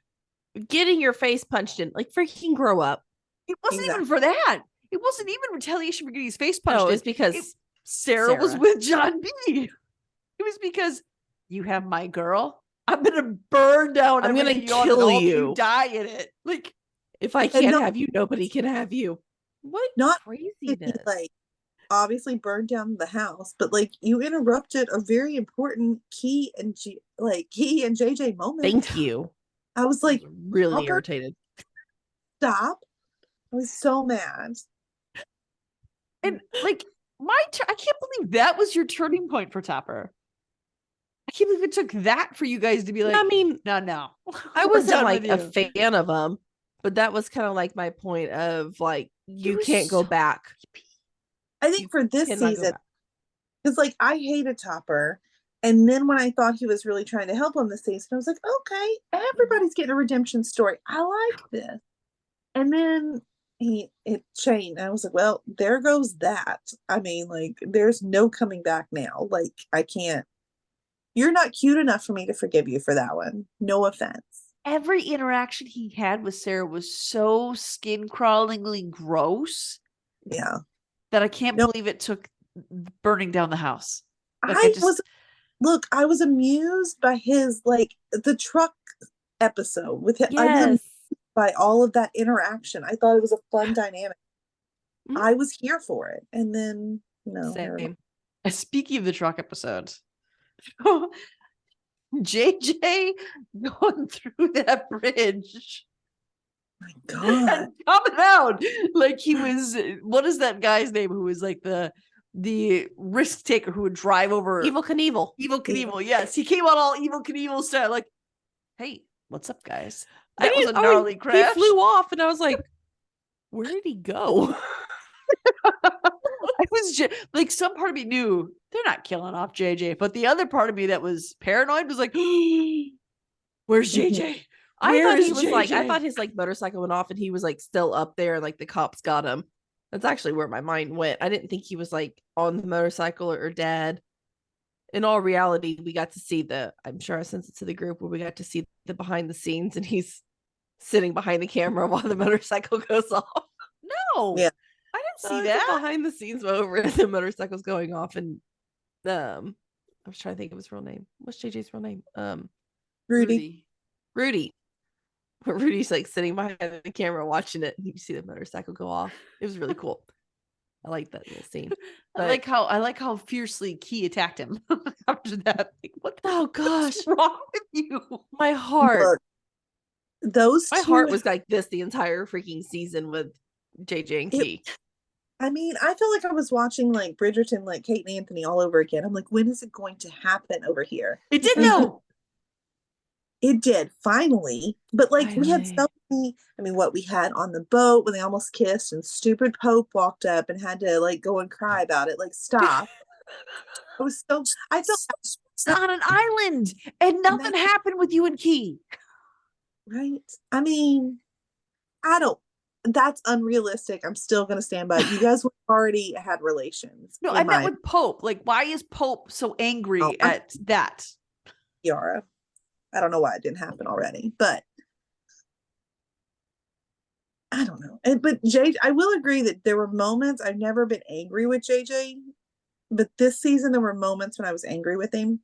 getting your face punched in, like freaking grow up. It wasn't even for that. It wasn't even retaliation for getting his face punched in. No, it's because Sarah was with John B. It was because you have my girl. I'm gonna burn down. I'm gonna kill you. Die in it. Like if I can't have you, nobody can have you. What craziness? Like obviously burned down the house, but like you interrupted a very important Key and JJ moment. Thank you. I was I like, was really Topper, irritated. stop. I was so mad. And like I can't believe that was your turning point for Topper. I can't believe it took that for you guys to be like, I mean, no. I We're wasn't done like with a you. fan of him, but that was kind of like my point of like, you was can't go so back. I You think for this cannot go season, back. because like I hated Topper. And then when I thought he was really trying to help him this season, I was like, okay, everybody's getting a redemption story. I like this. And then it changed. And I was like, well, there goes that. I mean, like, there's no coming back now. Like, I can't. You're not cute enough for me to forgive you for that one. No offense. Every interaction he had with Sarah was so skin crawlingly gross Yeah. that I can't No, believe it took burning down the house. Like I was look, I was amused by his like the truck episode with him. I was amused Yes. by all of that interaction. I thought it was a fun dynamic. Mhm. I was here for it. And then no, never mind. Same. Speaking of the truck episode, JJ going through that bridge My God. and coming out like he was, what is that guy's name who was like the risk taker who would drive over Evil Knievel. Evil Knievel? Yes, he came out all Evil Knievel style, like, hey, what's up, guys? That was a gnarly crash. He flew off, and I was like, where did he go? I was just like, some part of me knew they're not killing off JJ, but the other part of me that was paranoid was like, where's JJ? I Where thought he is was like, I JJ? thought his like motorcycle went off, and he was like still up there, and like the cops got him. That's actually where my mind went. I didn't think he was like on the motorcycle or dead. In all reality, we got to see I'm sure I sent it to the group where we got to see the behind the scenes, and he's sitting behind the camera while the motorcycle goes off. No, Yeah. I didn't see It's a that. behind the scenes over the motorcycle's going off, and I was trying to think of his real name. What's JJ's real name? Rudy. Rudy. But Rudy's like sitting behind the camera watching it, and you see the motorcycle go off. It was really cool. I like that little scene. I like how fiercely Key attacked him after that. Like, Oh gosh, what's wrong with you? my heart. Look, those My two, heart was like this the entire freaking season with JJ and Key. I mean, I feel like I was watching like Bridgerton, like Kate and Anthony all over again. I'm like, when is it going to happen over here? It did And though. It did finally, but like we had Finally. so many. I mean, what we had on the boat when they almost kissed, and stupid Pope walked up and had to like go and cry about it. Like, stop! I was so. I felt It's on an island, and nothing happened with you and Key. right. I mean, I don't. That's unrealistic. I'm still gonna stand by it. You guys already had relations. No, in I meant my with Pope. Like, why is Pope so angry Oh, at that? Yara. I don't know why it didn't happen already, but I don't know. But I will agree that there were moments I've never been angry with JJ, but this season there were moments when I was angry with him.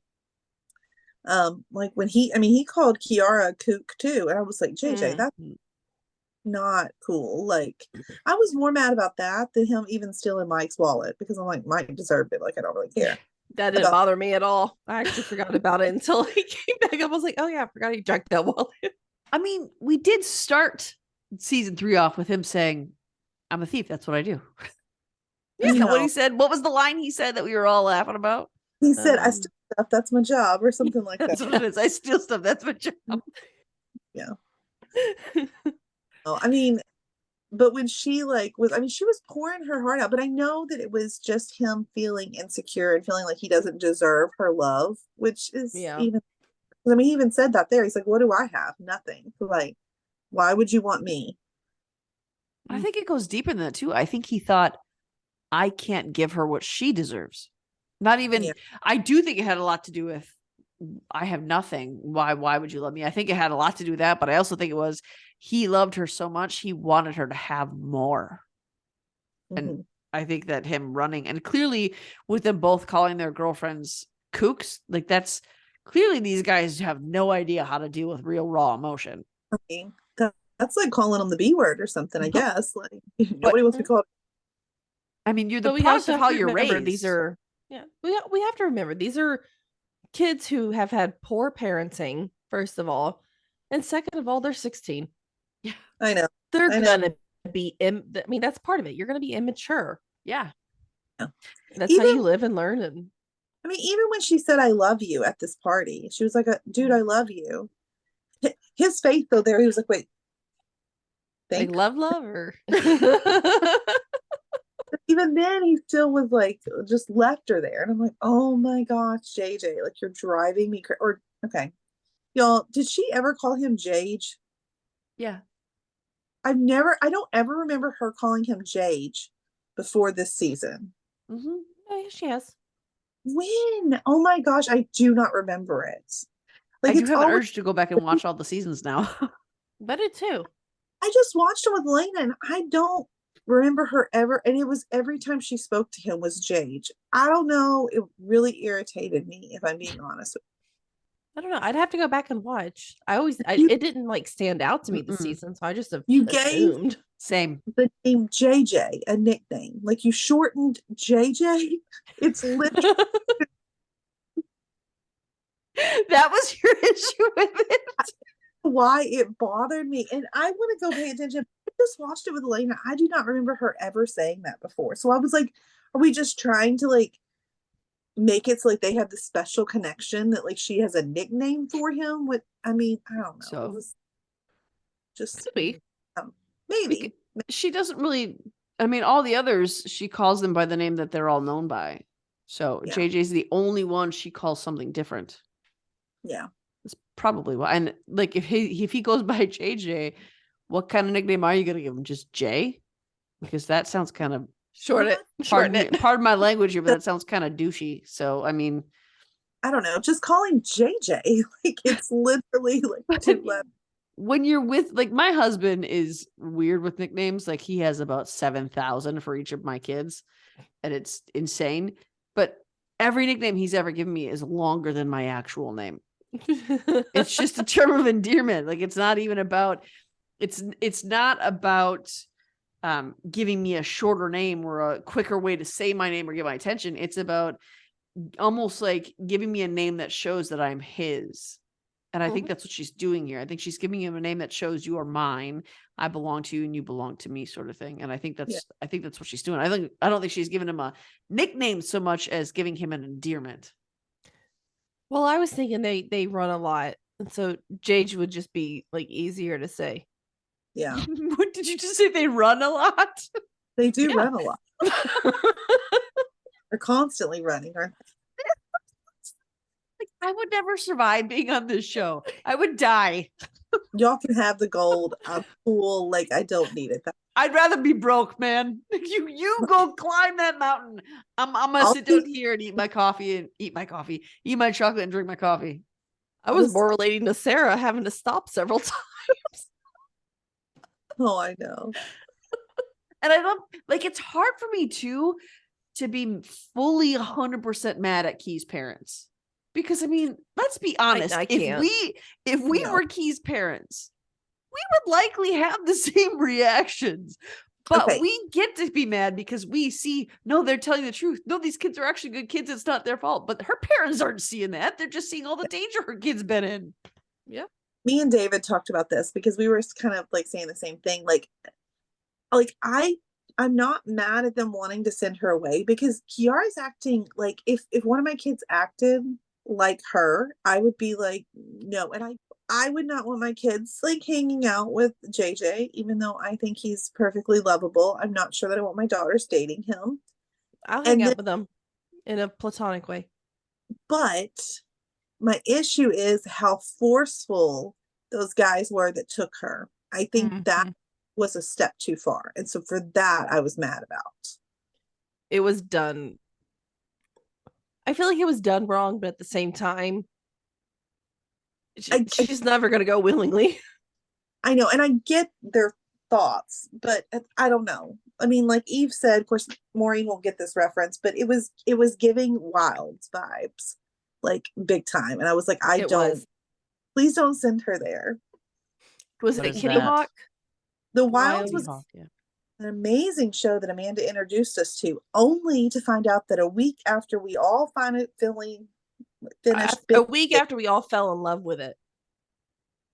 Like when he called Kiara a kook too, and I was like, JJ, that's not cool. Like, I was more mad about that than him even stealing Mike's wallet, because I'm like, Mike deserved it. Like, I don't really care. That didn't bother me at all. I actually forgot about it until he came back up. I was like, oh yeah, I forgot he drank that wallet. I mean, we did start season 3 off with him saying, I'm a thief. That's what I do. Isn't that what he said? What was the line he said that we were all laughing about? He said, I steal stuff, that's my job, or something like That's that. what it is. I steal stuff. That's my job. Yeah. I mean, but when she she was pouring her heart out, but I know that it was just him feeling insecure and feeling like he doesn't deserve her love, which is even, I mean, he even said that there. He's like, what do I have? Nothing. Like, why would you want me? I think it goes deeper than that too. I think he thought, I can't give her what she deserves. Not even, I do think it had a lot to do with, I have nothing. Why would you love me? I think it had a lot to do with that, but I also think it was, he loved her so much, he wanted her to have more. And I think that him running, and clearly with them both calling their girlfriends kooks, like that's clearly these guys have no idea how to deal with real raw emotion. I mean, that's like calling them the B word or something, I guess. Like, nobody wants to be called. I mean, you're the product of how you're raised. These are, we have to remember, these are kids who have had poor parenting, first of all. And second of all, they're 16. I know. They're I know. gonna be I mean, that's part of it. You're gonna be immature. Yeah. That's how Even you live and learn. And I mean, even when she said "I love you" at this party, she was like, "Dude, I love you." His face though, there he was like, "Wait, like thanks." love or Even then, he still was like, just left her there, and I'm like, "Oh my gosh, JJ, like you're driving me crazy." Or okay, y'all, did she ever call him Jage? Yeah. I don't ever remember her calling him Jage before this season. Mm-hmm. Oh, yeah, she has. When? Oh my gosh, I do not remember it. I Like do it's have an always, urge to go back and watch all the seasons now. But it too. I just watched him with Lena and I don't remember her ever. And it was every time she spoke to him was Jage. I don't know. It really irritated me, if I'm being honest. I don't know. I'd have to go back and watch. You, It didn't like stand out to me this Mm-mm. season, so I just you gave assumed. Same. the name JJ a nickname. Like you shortened JJ. It's literally That was your issue with it. why it bothered me. And I want to go pay attention. I just watched it with Elena. I do not remember her ever saying that before. So I was like, are we just trying to like make it so like they have this special connection that like she has a nickname for him? With I mean, I don't know. So- It was just Could be. maybe. She doesn't really, I mean, all the others, she calls them by the name that they're all known by. So Yeah. JJ's the only one she calls something different. Yeah. That's probably why. And like if he goes by JJ, what kind of nickname are you gonna give him? Just J? Because that sounds kind of Shorten it. pardon my language here, but that sounds kind of douchey. So I mean, I don't know. Just call him JJ. Like it's literally like two letters. when you're with like my husband is weird with nicknames. Like he has about 7,000 for each of my kids, and it's insane. But every nickname he's ever given me is longer than my actual name. It's just a term of endearment. Like it's not even about it's not about giving me a shorter name or a quicker way to say my name or get my attention. It's about almost like giving me a name that shows that I'm his. And I think that's what she's doing here. I think she's giving him a name that shows you are mine, I belong to you, and you belong to me, sort of thing. And I think that's what she's doing. I don't think she's giving him a nickname so much as giving him an endearment. Well, I was thinking they run a lot, and so Jage would just be like easier to say. Yeah. What did you just say? They run a lot? They do Yeah. run a lot. They're constantly running, aren't they? Like, I would never survive being on this show. I would die. Y'all can have the gold. I'm cool. Like I don't need it. I'd rather be broke, man. You go climb that mountain. I'm gonna I'll sit down be- here and eat my chocolate and drink my coffee. I was more relating to Sarah having to stop several times. Oh, I know. And I don't like it's hard for me too to be fully 100% mad at Key's parents. Because I mean, let's be honest. I can't. If we No. were Key's parents, we would likely have the same reactions. But Okay. we get to be mad because we see, no, they're telling the truth. No, these kids are actually good kids. It's not their fault. But her parents aren't seeing that. They're just seeing all the danger her kid's been in. Yeah. Me and David talked about this because we were kind of like saying the same thing. Like I'm not mad at them wanting to send her away because Kiara's acting like if one of my kids acted like her, I would be like, no. And I would not want my kids like hanging out with JJ, even though I think he's perfectly lovable. I'm not sure that I want my daughters dating him. I'll hang And out with them in a platonic way. But my issue is how forceful those guys were that took her. I think that was a step too far. And so for that, I was mad about. It was done. I feel like it was done wrong, but at the same time, she's never going to go willingly. I know. And I get their thoughts, but I don't know. I mean, like Eve said, of course, Maureen won't get this reference, but it was giving Wilds vibes, like big time. And I was like, please don't send her there. Was it What a is Kitty that? Hawk? The Wilds Wild was an amazing show that Amanda introduced us to, only to find out that a week after we all finished a week after we all fell in love with it.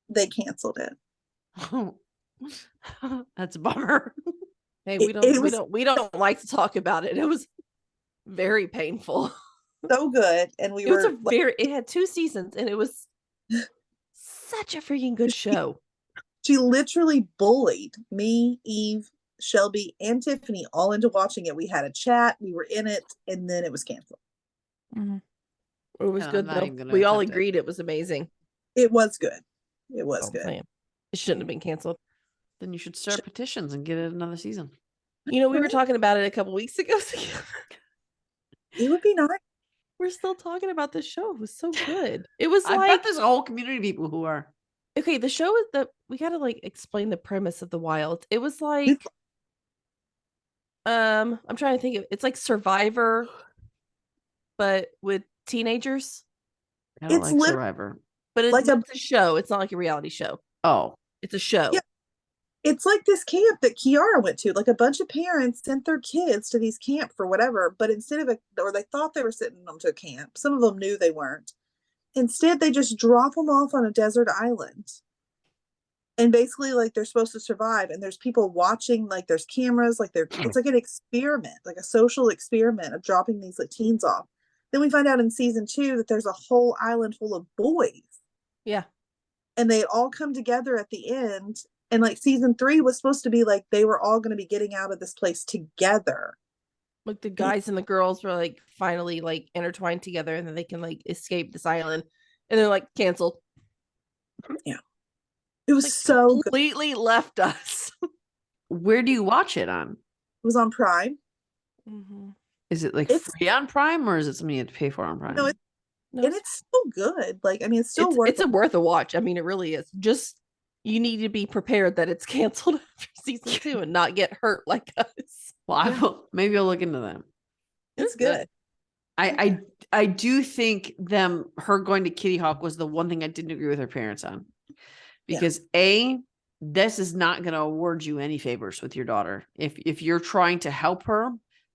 they canceled it. That's a bummer. Hey, It we don't like to talk about it. It was very painful. so good, and we It was were like, it had 2 seasons and it was such a freaking good show. she literally bullied me, Eve, Shelby, and Tiffany all into watching it. We had a chat, we were in it, and then it was canceled. It was And I'm good not though. even gonna We all attempt it. agreed it was amazing. It was good. It was That's all I'm good. saying. It shouldn't have been canceled. Then you should start petitions and get it another season. You know, we were Right. talking about it a couple weeks ago. It would be nice. We're still talking about this show. It was so good. It was I like, bet there's a whole community of people who are. okay, the show is that we gotta like explain the premise of the Wild. It was like, I'm trying to think of, it's like Survivor, but with teenagers. I don't It's like lit- Survivor. But Like it's a show. It's not like a reality show. Oh, It's a show. Yeah. It's like this camp that Kiara went to. Like a bunch of parents sent their kids to these camp for whatever, but instead of or they thought they were sending them to a camp. Some of them knew they weren't. Instead, they just drop them off on a desert island. And basically, like they're supposed to survive, and there's people watching. Like there's cameras. Like it's like an experiment, like a social experiment of dropping these like teens off. Then we find out in season 2 that there's a whole island full of boys, Yeah. and they all come together at the end. And like season 3 was supposed to be like they were all going to be getting out of this place together. Like the guys and the girls were like finally like intertwined together and then they can like escape this island. And they're like canceled. Yeah. It was Like, so good. completely left us. where do you watch it on? It was on Prime. Is it like It's- free on Prime or is it something you have to pay for on Prime? No, No, and it's still good. Like, I mean, it's still worth it's a worth a watch. I mean, it really is. Just you need to be prepared that it's canceled after season 2 and not get hurt like us. well, maybe I'll look into that. It's good. I do think her going to Kitty Hawk was the one thing I didn't agree with her parents on. Because this is not going to award you any favors with your daughter. If you're trying to help her,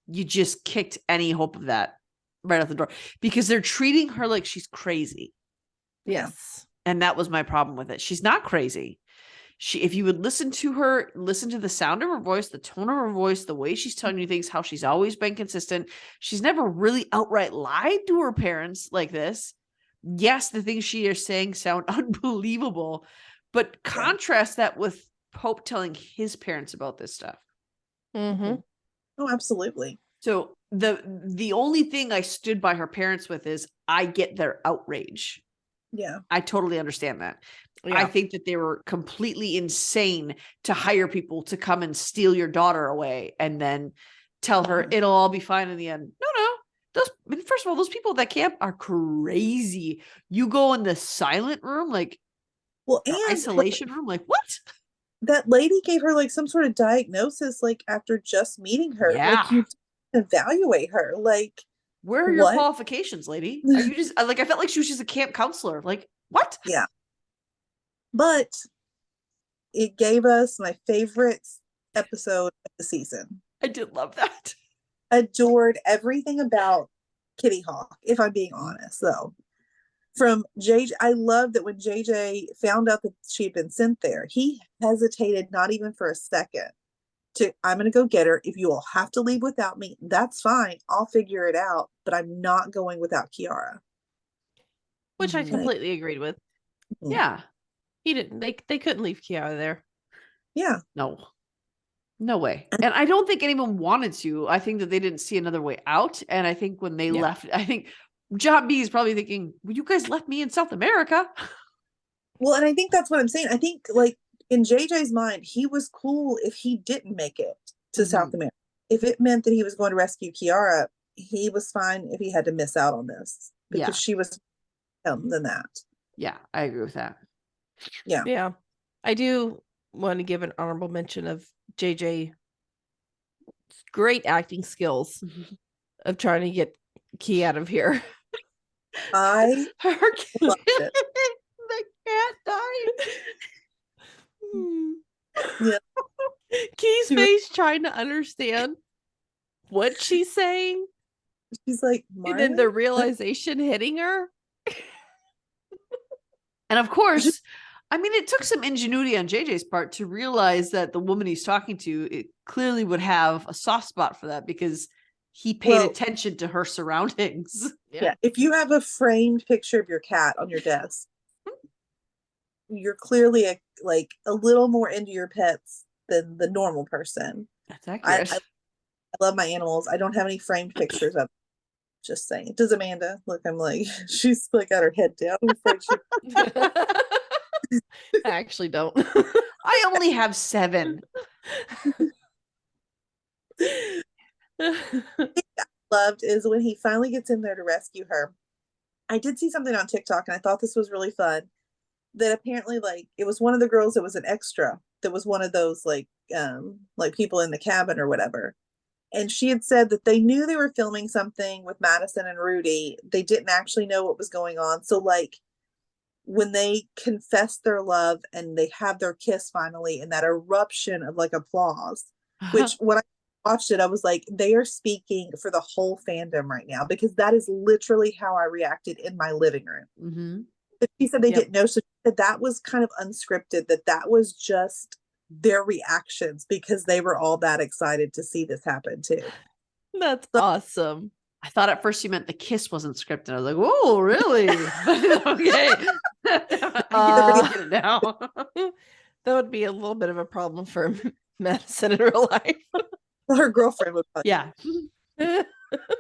you just kicked any hope of that right out the door because they're treating her like she's crazy. Yes. And that was my problem with it. She's not crazy. If you would listen to her, listen to the sound of her voice, the tone of her voice, the way she's telling you things, how she's always been consistent. She's never really outright lied to her parents like this. Yes, the things she is saying sound unbelievable, but contrast that with Pope telling his parents about this stuff. Mm-hmm. Oh, absolutely. So the only thing I stood by her parents with is I get their outrage. Yeah. I totally understand that. Yeah. I think that they were completely insane to hire people to come and steal your daughter away and then tell her it'll all be fine in the end. No. First of all, those people at that camp are crazy. You go in the silent room, like Well, the and isolation room, like what? that lady gave her like some sort of diagnosis, like after just meeting her. Yeah. Like you evaluate her. Like, Where are your what? qualifications, lady? Are you just like I felt like she was just a camp counselor. Like, what? Yeah. But it gave us my favorite episode of the season. I did love that. Adored everything about Kitty Hawk, if I'm being honest, though. From JJ, I love that when JJ found out that she had been sent there, he hesitated not even for a second I'm going to go get her. If you all have to leave without me, that's fine. I'll figure it out, but I'm not going without Kiara. Which I Mhm. completely agreed with. Yeah. He didn't. They couldn't leave Kiara there. Yeah. No way. And I don't think anyone wanted to. I think that they didn't see another way out. And I think when they left, I think John B is probably thinking, well, you guys left me in South America. Well, and I think that's what I'm saying. I think like in JJ's mind, he was cool if he didn't make it to South America. If it meant that he was going to rescue Kiara, he was fine if he had to miss out on this because she was than that. Yeah, I agree with that. Yeah. Yeah. I do want to give an honorable mention of JJ. Great acting skills of trying to get Key out of here. I Her loved it. the cat died. Yeah. Key's face trying to understand what she's saying, She's like, and then Marlon? the realization hitting her. And of course, I mean, it took some ingenuity on JJ's part to realize that the woman he's talking to, it clearly would have a soft spot for that because he paid attention to her surroundings. Yeah. If you have a framed picture of your cat on your desk, you're clearly a little more into your pets than the normal person. That's accurate. I love my animals. I don't have any framed pictures of them. Just saying. Does Amanda? Look, I'm like, she's like got her head down. I'm afraid I actually don't. I only have 7. Loved is when he finally gets in there to rescue her. I did see something on TikTok and I thought this was really fun. That apparently, like, it was one of the girls that was an extra that was one of those like people in the cabin or whatever. And she had said that they knew they were filming something with Madison and Rudy. They didn't actually know what was going on. So like when they confess their love and they have their kiss finally and that eruption of like applause, which when I watched it, I was like, they are speaking for the whole fandom right now, because that is literally how I reacted in my living room. Mm-hmm. But she said they didn't know. So that was kind of unscripted, that was just their reactions because they were all that excited to see this happen too. That's awesome. I thought at first you meant the kiss wasn't scripted. I was like, "Oh, really?" Okay, I get it now. That would be a little bit of a problem for Madison in real life. Well, her girlfriend would probably. Yeah.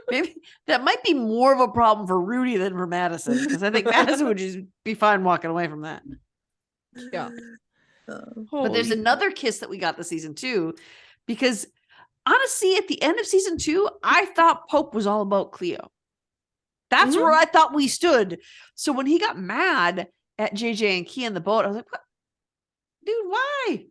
Maybe that might be more of a problem for Rudy than for Madison, because I think Madison would just be fine walking away from that. Yeah. But there's another kiss that we got this season too, because honestly, at the end of season 2, I thought Pope was all about Cleo. That's where I thought we stood. So when he got mad at JJ and Key in the boat, I was like, "What, dude? Why?"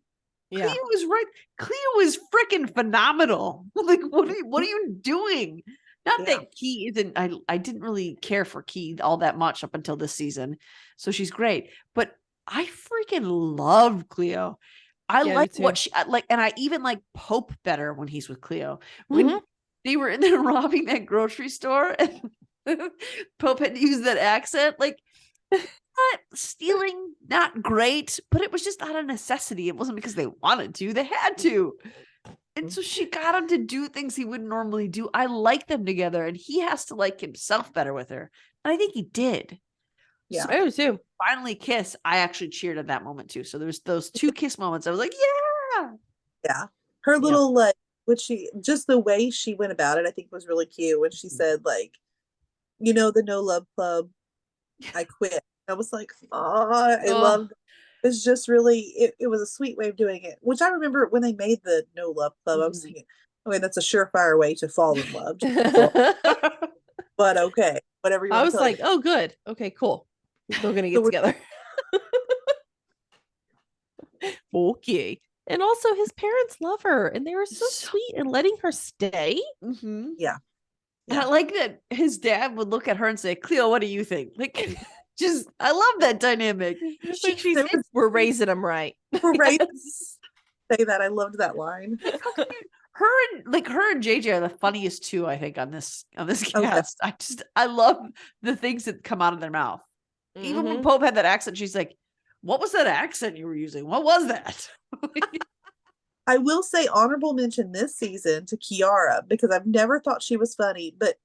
Yeah. Cleo was right. Cleo is freaking phenomenal. Like, what are you doing? Not that Key isn't. I didn't really care for Key all that much up until this season, so she's great. But I freaking loved Cleo. I like what she like, and I even like Pope better when he's with Cleo. When they were in there robbing that grocery store, and Pope had to use that accent, like. Not stealing, not great, but it was just out of necessity. It wasn't because they wanted to, they had to. And so she got him to do things he wouldn't normally do. I like them together, and he has to like himself better with her. And I think he did. Yeah, so I do too. Finally kiss. I actually cheered at that moment too. So there's those 2 kiss moments. I was like, yeah. Her little like, what she just the way she went about it, I think was really cute. When she said like, the No Love Club, I quit. I was like, I loved it. It's just really, it was a sweet way of doing it, which I remember when they made the No Love Club, I was thinking, okay, that's a surefire way to fall in love. But okay, whatever you want. I was like, oh, good. Okay, cool. We're still going to get together. Okay. And also his parents love her and they were so sweet in letting her stay. Mm-hmm. Yeah. And I like that his dad would look at her and say, "Cleo, what do you think?" Like, just, I love that dynamic. We're raising them right. We're say that. I loved that line. Her and JJ are the funniest 2, I think, on this cast. I love the things that come out of their mouth. Even when Pope had that accent, she's like, "What was that accent you were using? What was that?" I will say honorable mention this season to Kiara, because I've never thought she was funny, but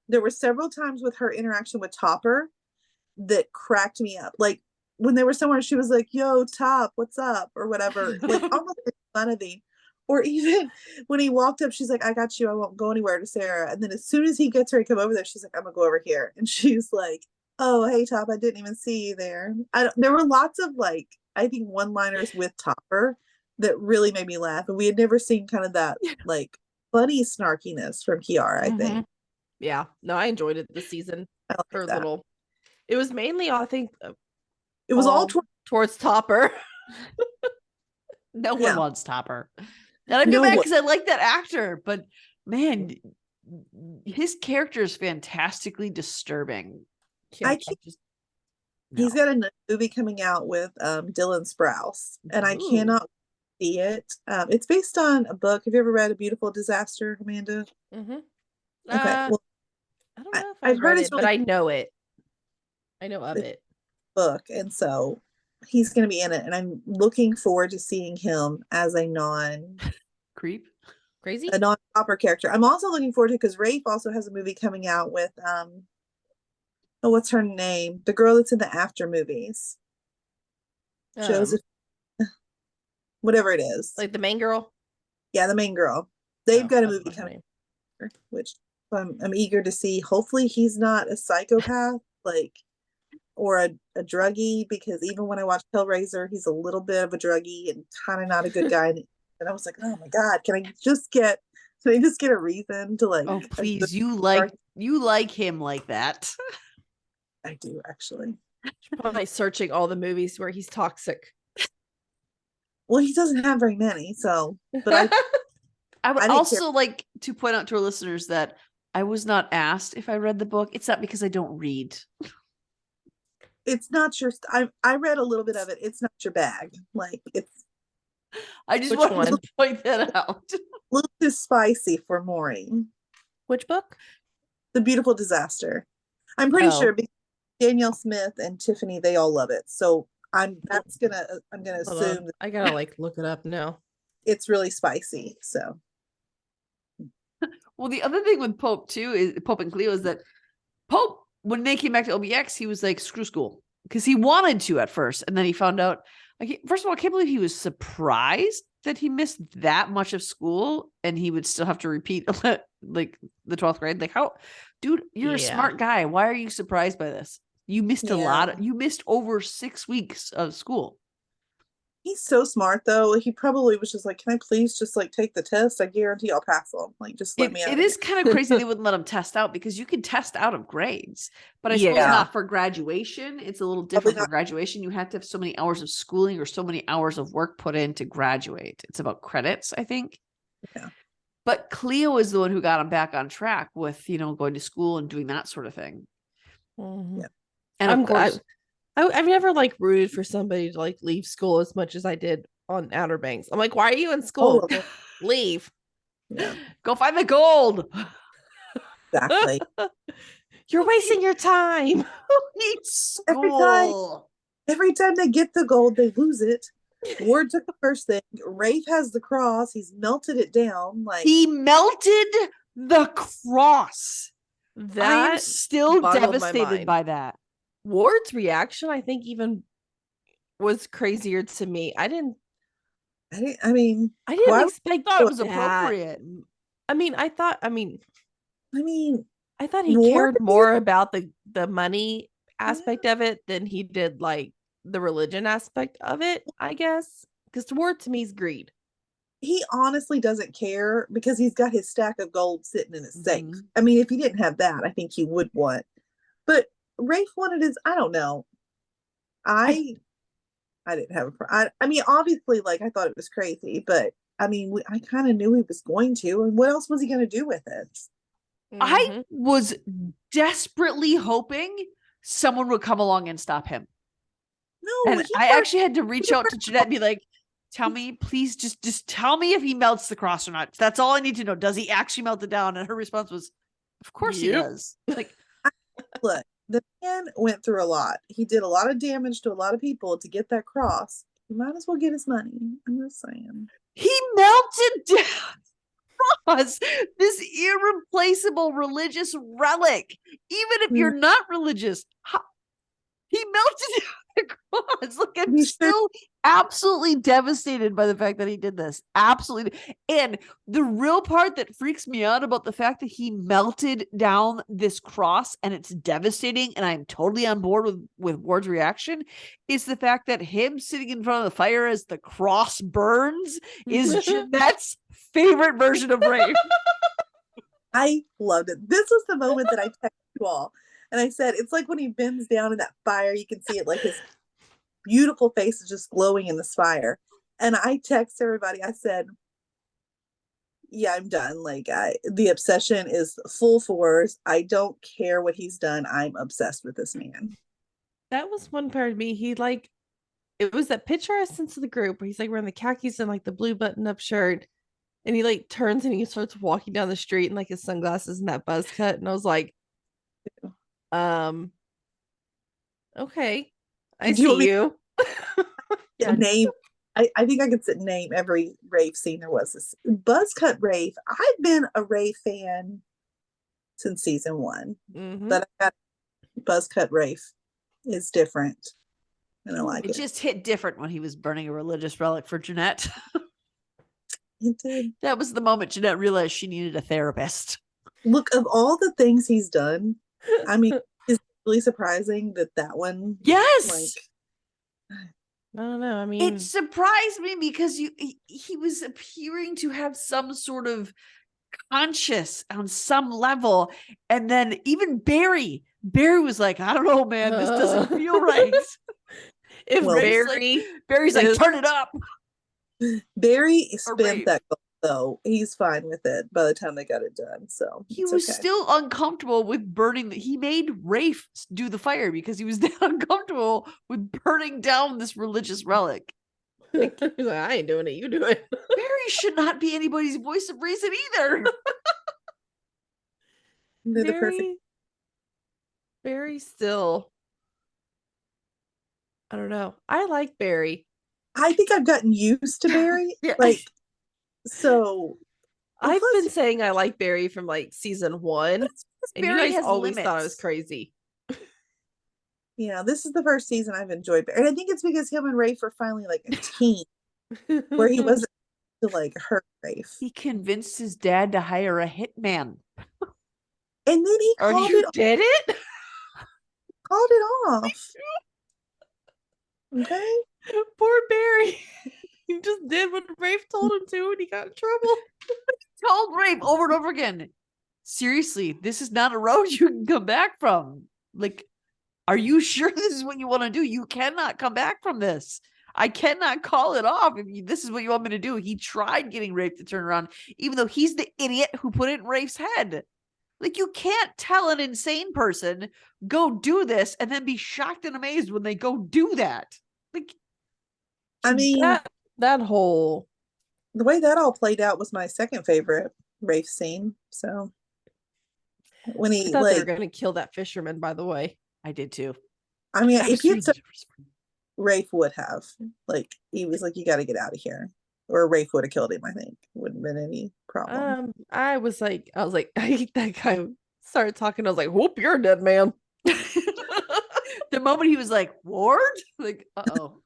there were several times with her interaction with Topper that cracked me up. Like when they were somewhere, she was like, "Yo, Top, what's up?" or whatever, like almost making fun of him. Or even when he walked up, she's like, "I got you. I won't go anywhere," to Sarah. And then as soon as he gets her to come over there, she's like, "I'm gonna go over here." And she's like, "Oh, hey, Top, I didn't even see you there." There were lots of like, I think one-liners with Topper that really made me laugh. And we had never seen kind of that like funny snarkiness from Kiara, I think. Yeah. No, I enjoyed it this season. Her little, it was mainly, I think, it was all towards Topper. No one wants Topper. And I feel bad because I like that actor, but man, his character is fantastically disturbing. He's got a movie coming out with Dylan Sprouse, and I cannot see it. It's based on a book. Have you ever read A Beautiful Disaster, Amanda? Okay. Well, I don't know if I've I've read heard it, but I know it. I know of it. Book, and so he's going to be in it, and I'm looking forward to seeing him as a non Creep. Crazy. a non-proper character. I'm also looking forward to, because Rafe also has a movie coming out with oh, what's her name? The girl that's in the After movies. Joseph, whatever it is. Like the main girl. Yeah, the main girl. They've Oh, got a I don't movie know her coming, name. which I'm eager to see. Hopefully he's not a psychopath, like, or a druggie, because even when I watch Hellraiser, he's a little bit of a druggie and kind of not a good guy. And I was like, oh my God, can I just get a reason to like, Oh, a good please. You dark- like him like that. I do actually. Probably searching all the movies where he's toxic. Well, he doesn't have very many, so, but I would I didn't also like to point out to our listeners that I was not asked if I read the book. It's not because I don't read. it's not your, I read a little bit of it. It's not your bag. Like, it's I just Which wanted one? to point that out. a little too spicy for Maureen. Which book? The Beautiful Disaster. I'm pretty Oh. sure because Danielle Smith and Tiffany, they all love it. So I'm gonna Hold on. assume that I gotta like look it up now. it's really spicy. So Well, the other thing with Pope too is Pope and Cleo is that Pope, when they came back to OBX, he was like, screw school. Because he wanted to at first. And then he found out, like, first of all, I can't believe he was surprised that he missed that much of school and he would still have to repeat like the 12th grade. Like, how, dude, you're a Yeah. smart guy. Why are you surprised by this? You missed a lot. Yeah. You missed over 6 weeks of school. he's so smart though. He probably was just like, can I please just like take the test? I guarantee I'll pass them. Like, just let me out. It is kind of crazy they wouldn't let him test out because you can test out of grades, but I suppose Yeah. not for graduation. It's a little different for not. graduation. You have to have so many hours of schooling or so many hours of work put in to graduate. It's about credits, I think. Yeah. But Cleo is the one who got him back on track with, going to school and doing that sort of thing. Mhm. Yeah. And of course, I've never like rooted for somebody to like leave school as much as I did on Outer Banks. I'm like, why are you in school? Oh, Leave. yeah, go find the gold. exactly. You're wasting your time. Who needs Every time- school? Every time they get the gold, they lose it. Ward took the first thing. Rafe has the cross. He's melted it down. Like, He melted the cross. I am That still boggled my devastated mind. by that. Ward's reaction, I think, even was crazier to me. I didn't I mean, why- expect I thought it was that. appropriate. I mean, I thought I mean, he Ward cared is- more about the money aspect of it than he did like the religion aspect of it, I guess. Because Ward to me is greed. he honestly doesn't care because he's got his stack of gold sitting in his safe. Mhm. I mean, if he didn't have that, I think he would want. But Rafe wanted his. I don't know. I didn't have I mean, obviously, like, I thought it was crazy, but I mean, I kind of knew he was going to, and what else was he going to do with it? I was desperately hoping someone would come along and stop him. No, And he I worked- actually had to reach out to Jeanette and be like, tell me, please, just tell me if he melts the cross or not. That's all I need to know. Does he actually melt it down? And her response was, of course he Yep. does. Like, look, the man went through a lot. He did a lot of damage to a lot of people to get that cross. He might as well get his money. I'm just saying. he melted down cross, this irreplaceable religious relic. Even if you're not religious, he melted down the cross. Look, I'm He should- still absolutely devastated by the fact that he did this. Absolutely. And the real part that freaks me out about the fact that he melted down this cross and it's devastating, and I'm totally on board with Ward's reaction, is the fact that him sitting in front of the fire as the cross burns is Jeanette's favorite version of Rafe. I loved it. This was the moment that I texted you all. And I said, it's like when he bends down in that fire, you can see it, like his beautiful face is just glowing in this fire. And I text everybody, I said, yeah, I'm done. Like, the obsession is full force. I don't care what he's done. I'm obsessed with this man. That was one part of me. He like, it was that picture I sent to the group where he's like wearing the khakis and like the blue button-up shirt, and he like turns and he starts walking down the street in like his sunglasses and that buzz cut, and I was like, okay, I Do you want see me- you. Yeah. Name. I think I could name every Rafe scene there was. This Buzzcut Rafe. I've been a Rafe fan since season 1, Mhm. but I got Buzzcut Rafe is different, and I like It it. just hit different when he was burning a religious relic for Jeanette. It did. That was the moment Jeanette realized she needed a therapist. Look, of all the things he's done, I mean, it's really surprising that one. Yes. Like, I don't know. I mean, It surprised me because he was appearing to have some sort of conscious on some level. And then even Barry was like, I don't know, man, this doesn't feel right. if Well, Barry's like, turn it up. Barry Or spent Rafe. that goal, though. He's fine with it by the time they got it done. So He it's was okay. still uncomfortable with burning. He made Rafe do the fire because he was that uncomfortable with burning down this religious relic. he's like, I ain't doing it. You do it. Barry should not be anybody's voice of reason either. They're the perfect. Barry still. I don't know. I like Barry. I think I've gotten used to Barry. Yeah. Like, so I've plus- been saying I like Barry from like season 1, and Barry you guys has always thought I was limits. crazy. yeah, this is the first season I've enjoyed Barry. And I think it's because him and Rafe are finally like a team where he wasn't to like hurt Rafe. He convinced his dad to hire a hitman. And then he Or called You it did it? off. Okay. Poor Barry. He just did what Rafe told him to, and he got in trouble. Told Rafe over and over again, seriously, this is not a road you can come back from. Like, are you sure this is what you want to do? You cannot come back from this. I cannot call it off if this is what you want me to do. He tried getting Rafe to turn around, even though he's the idiot who put it in Rafe's head. Like, you can't tell an insane person, go do this, and then be shocked and amazed when they go do that. Like, I mean, that whole the way that all played out was my second favorite Rafe scene. So when I he thought they were like, gonna kill that fisherman, by the way. I did too. I mean, That if was he really had said different. Rafe would have, like, he was like, you got to get out of here, or Rafe would have killed him. I think wouldn't have been any problem. I was like, that guy started talking. I was like, whoop, you're a dead man. The moment he was like, Ward? Like, uh-oh.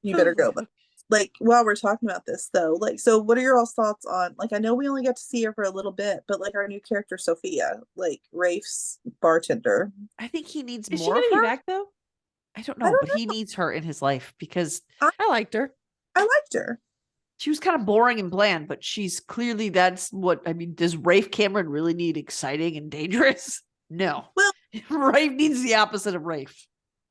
You better go. But like, while we're talking about this though, like, so what are your all's thoughts on, like, I know we only got to see her for a little bit, but like our new character Sophia, like Rafe's bartender. I think he needs Is she more of gonna her. be back though? I don't know, but he needs her in his life because I liked her. I liked her. she was kind of boring and bland, but she's clearly that's what I mean. Does Rafe Cameron really need exciting and dangerous? No. Well, Rafe needs the opposite of Rafe.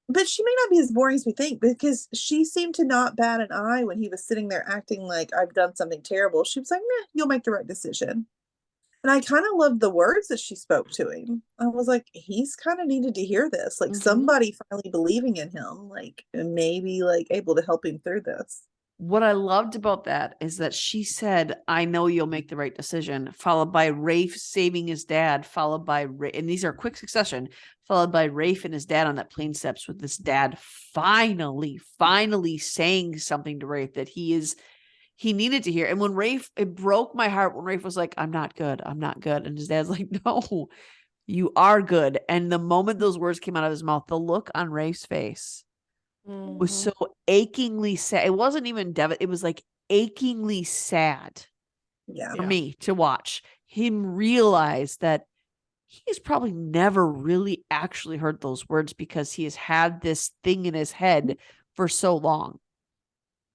but she may not be as boring as we think, because she seemed to not bat an eye when he was sitting there acting like I've done something terrible. She was like, nah, you'll make the right decision. And I kind of loved the words that she spoke to him. I was like, he's kind of needed to hear this. Like, Mhm. somebody finally believing in him, like, and maybe like able to help him through this. What I loved about that is that she said, I know you'll make the right decision, followed by Rafe saving his dad, followed by, and these are quick succession, followed by Rafe and his dad on that plane steps with this dad finally saying something to Rafe that he needed to hear. And when Rafe, it broke my heart when Rafe was like, I'm not good. And his dad's like, no, you are good. And the moment those words came out of his mouth, the look on Rafe's face was so achingly sad. It wasn't even it was like achingly sad Yeah. for me to watch him realize that he's probably never really actually heard those words because he has had this thing in his head for so long.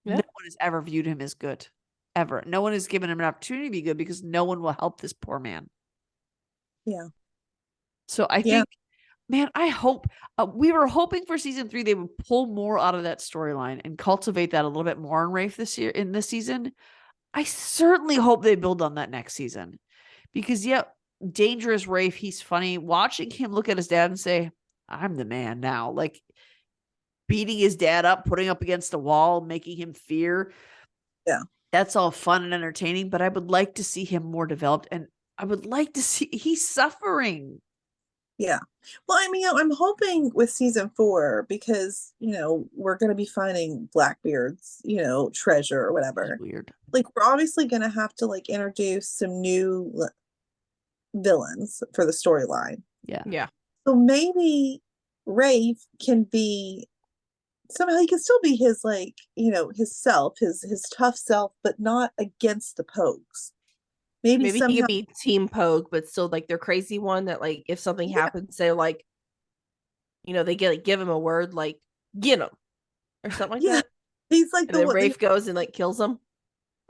Yeah. No one has ever viewed him as good, ever. No one has given him an opportunity to be good because no one will help this poor man. Yeah. So I think, man, I hope we were hoping for season 3 they would pull more out of that storyline and cultivate that a little bit more in Rafe in this season. I certainly hope they build on that next season because, dangerous Rafe, he's funny. Watching him look at his dad and say, I'm the man now, like beating his dad up, putting up against the wall, making him fear. Yeah. That's all fun and entertaining, but I would like to see him more developed, and I would like to see he's suffering. Yeah. Well, I mean, I'm hoping with season 4 because, we're going to be finding Blackbeard's, treasure or whatever. Weird. Like, we're obviously going to have to like introduce some new villains for the storyline. Yeah. Yeah. So maybe Rafe can be somehow he can still be his like, his self, his tough self, but not against the Pogues. Maybe Maybe he somehow could be Team Pogue, but still like their crazy one that like if something Yeah. happens, they like, they get like, give him a word like get him or something like Yeah. that. He's like And then Rafe goes and like kills him.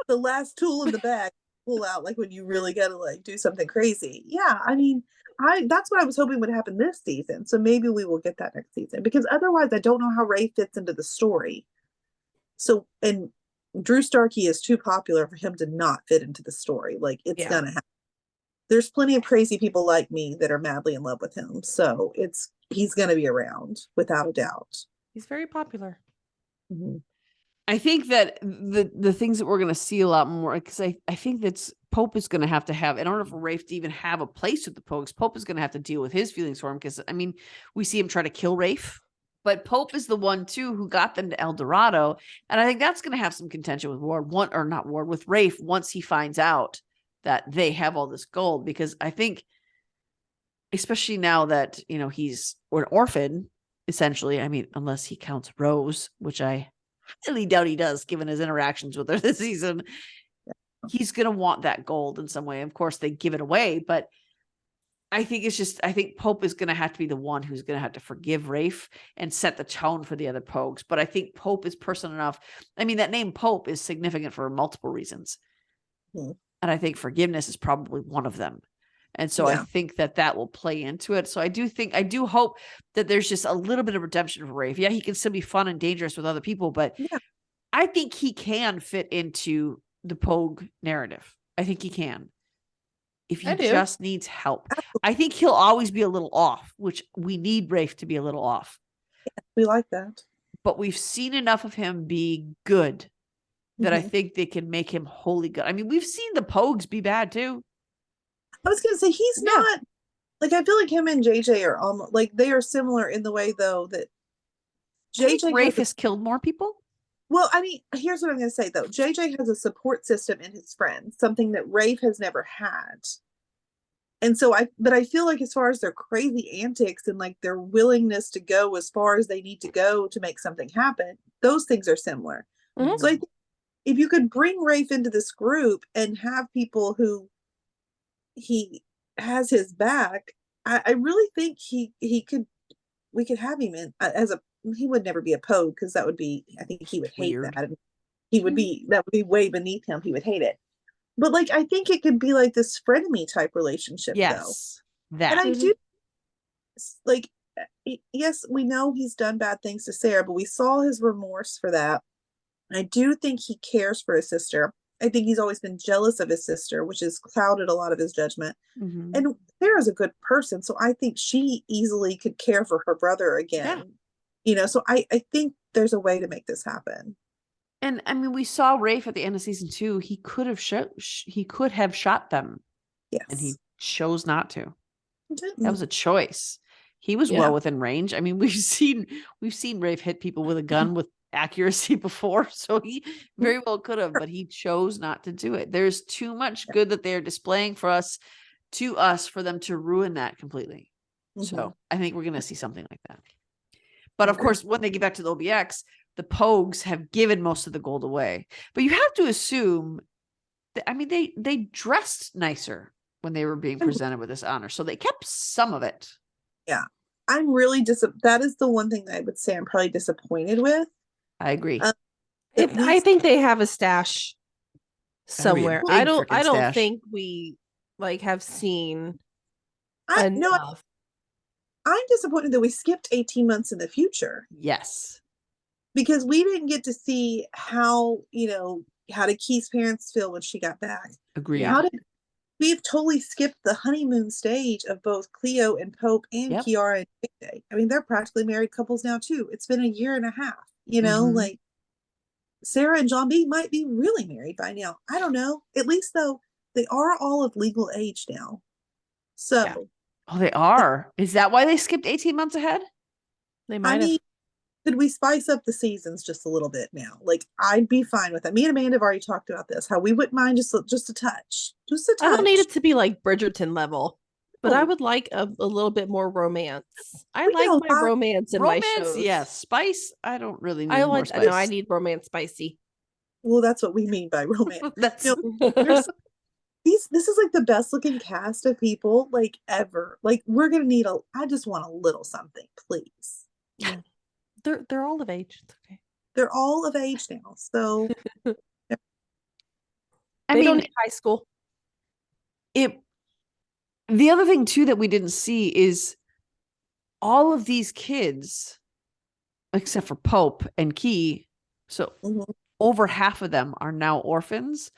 the last tool in the bag pull out like when you really gotta like do something crazy. Yeah, I mean, that's what I was hoping would happen this season. So maybe we will get that next season because otherwise I don't know how Ray fits into the story. So and Drew Starkey is too popular for him to not fit into the story. Like it's gonna happen. There's plenty of crazy people like me that are madly in love with him. So he's gonna be around without a doubt. He's very popular. Mm-hmm. I think that the things that we're going to see a lot more, because I think that's Pope is going to have, in order for Rafe to even have a place with the Pogues, Pope is going to have to deal with his feelings for him. Because, I mean, we see him try to kill Rafe, but Pope is the one, too, who got them to El Dorado. And I think that's going to have some contention with with Rafe once he finds out that they have all this gold. Because I think, especially now that, he's an orphan, essentially, I mean, unless he counts Rose, which I highly doubt he does, given his interactions with her this season. He's going to want that gold in some way. Of course, they give it away, but I think Pope is going to have to be the one who's going to have to forgive Rafe and set the tone for the other Pogues. But I think Pope is person enough. I mean, that name Pope is significant for multiple reasons. Mm-hmm. And I think forgiveness is probably one of them. And so I think that will play into it. So I do hope that there's just a little bit of redemption for Rafe. Yeah, he can still be fun and dangerous with other people, but I think he can fit into the Pogue narrative. I think he can. If he just needs help. I think he'll always be a little off, which we need Rafe to be a little off. We like that. But we've seen enough of him be good that I think they can make him wholly good. I mean, we've seen the Pogues be bad too. I was going to say, he's not, like, I feel like him and JJ are almost, like, they are similar in the way, though, that JJ Rafe has killed more people. Well, I mean, here's what I'm going to say, though. JJ has a support system in his friends, something that Rafe has never had. And so but I feel like as far as their crazy antics and like their willingness to go as far as they need to go to make something happen, those things are similar. Mm-hmm. So I think if you could bring Rafe into this group and have people who he has his back, I really think we could have him in he would never be a Pogue because that would be, I think he would hate that. And that would be way beneath him. He would hate it. But like, I think it could be like this frenemy type relationship, yes, though. And I do like, yes, we know he's done bad things to Sarah, but we saw his remorse for that. I do think he cares for his sister. I think he's always been jealous of his sister, which has clouded a lot of his judgment. And Sarah's a good person, so I think she easily could care for her brother again. So I think there's a way to make this happen. And I mean, we saw Rafe at the end of season 2. He could have shot them. Yes. And he chose not to. That was a choice. He was well within range. I mean, we've seen Rafe hit people with a gun with accuracy before, so he very well could have, but he chose not to do it. There's too much good that they're displaying for us for them to ruin that completely. So I think we're going to see something like that. But of course, when they get back to the OBX, the Pogues have given most of the gold away. But you have to assume that, I mean, they dressed nicer when they were being presented with this honor. So they kept some of it. Yeah. I'm really that is the one thing that I would say I'm probably disappointed with. I agree. I think they have a stash somewhere. I don't stash. think we like have seen enough. I'm disappointed that we skipped 18 months in the future. Yes. Because we didn't get to see how did Keith's parents feel when she got back? Agreed. We've totally skipped the honeymoon stage of both Cleo and Pope and Kiara and JJ. I mean, they're practically married couples now too. It's been a year and a half, like Sarah and John B might be really married by now. I don't know. At least though, they are all of legal age now. So Oh, they are. Is that why they skipped 18 months ahead? They I might have. mean, could we spice up the seasons just a little bit now? Like, I'd be fine with that. Me and Amanda have already talked about this, how we wouldn't mind just a touch. Just a I don't need touch. it to be like Bridgerton level, but I Oh. would like a little bit more romance. I We get like a my lot- romance in my Romance, shows. yes. Spice, I don't really need I more like. spice. No, I need romance spicy. Well, that's what we mean by romance. That's You know, there's this is like the best looking cast of people like ever. Like, we're gonna need I just want a little something, please. They're all of age. It's okay. They're all of age now, so I They don't mean, need high school. the other thing too that we didn't see is all of these kids, except for Pope and Key, so mhm. over half of them are now orphans,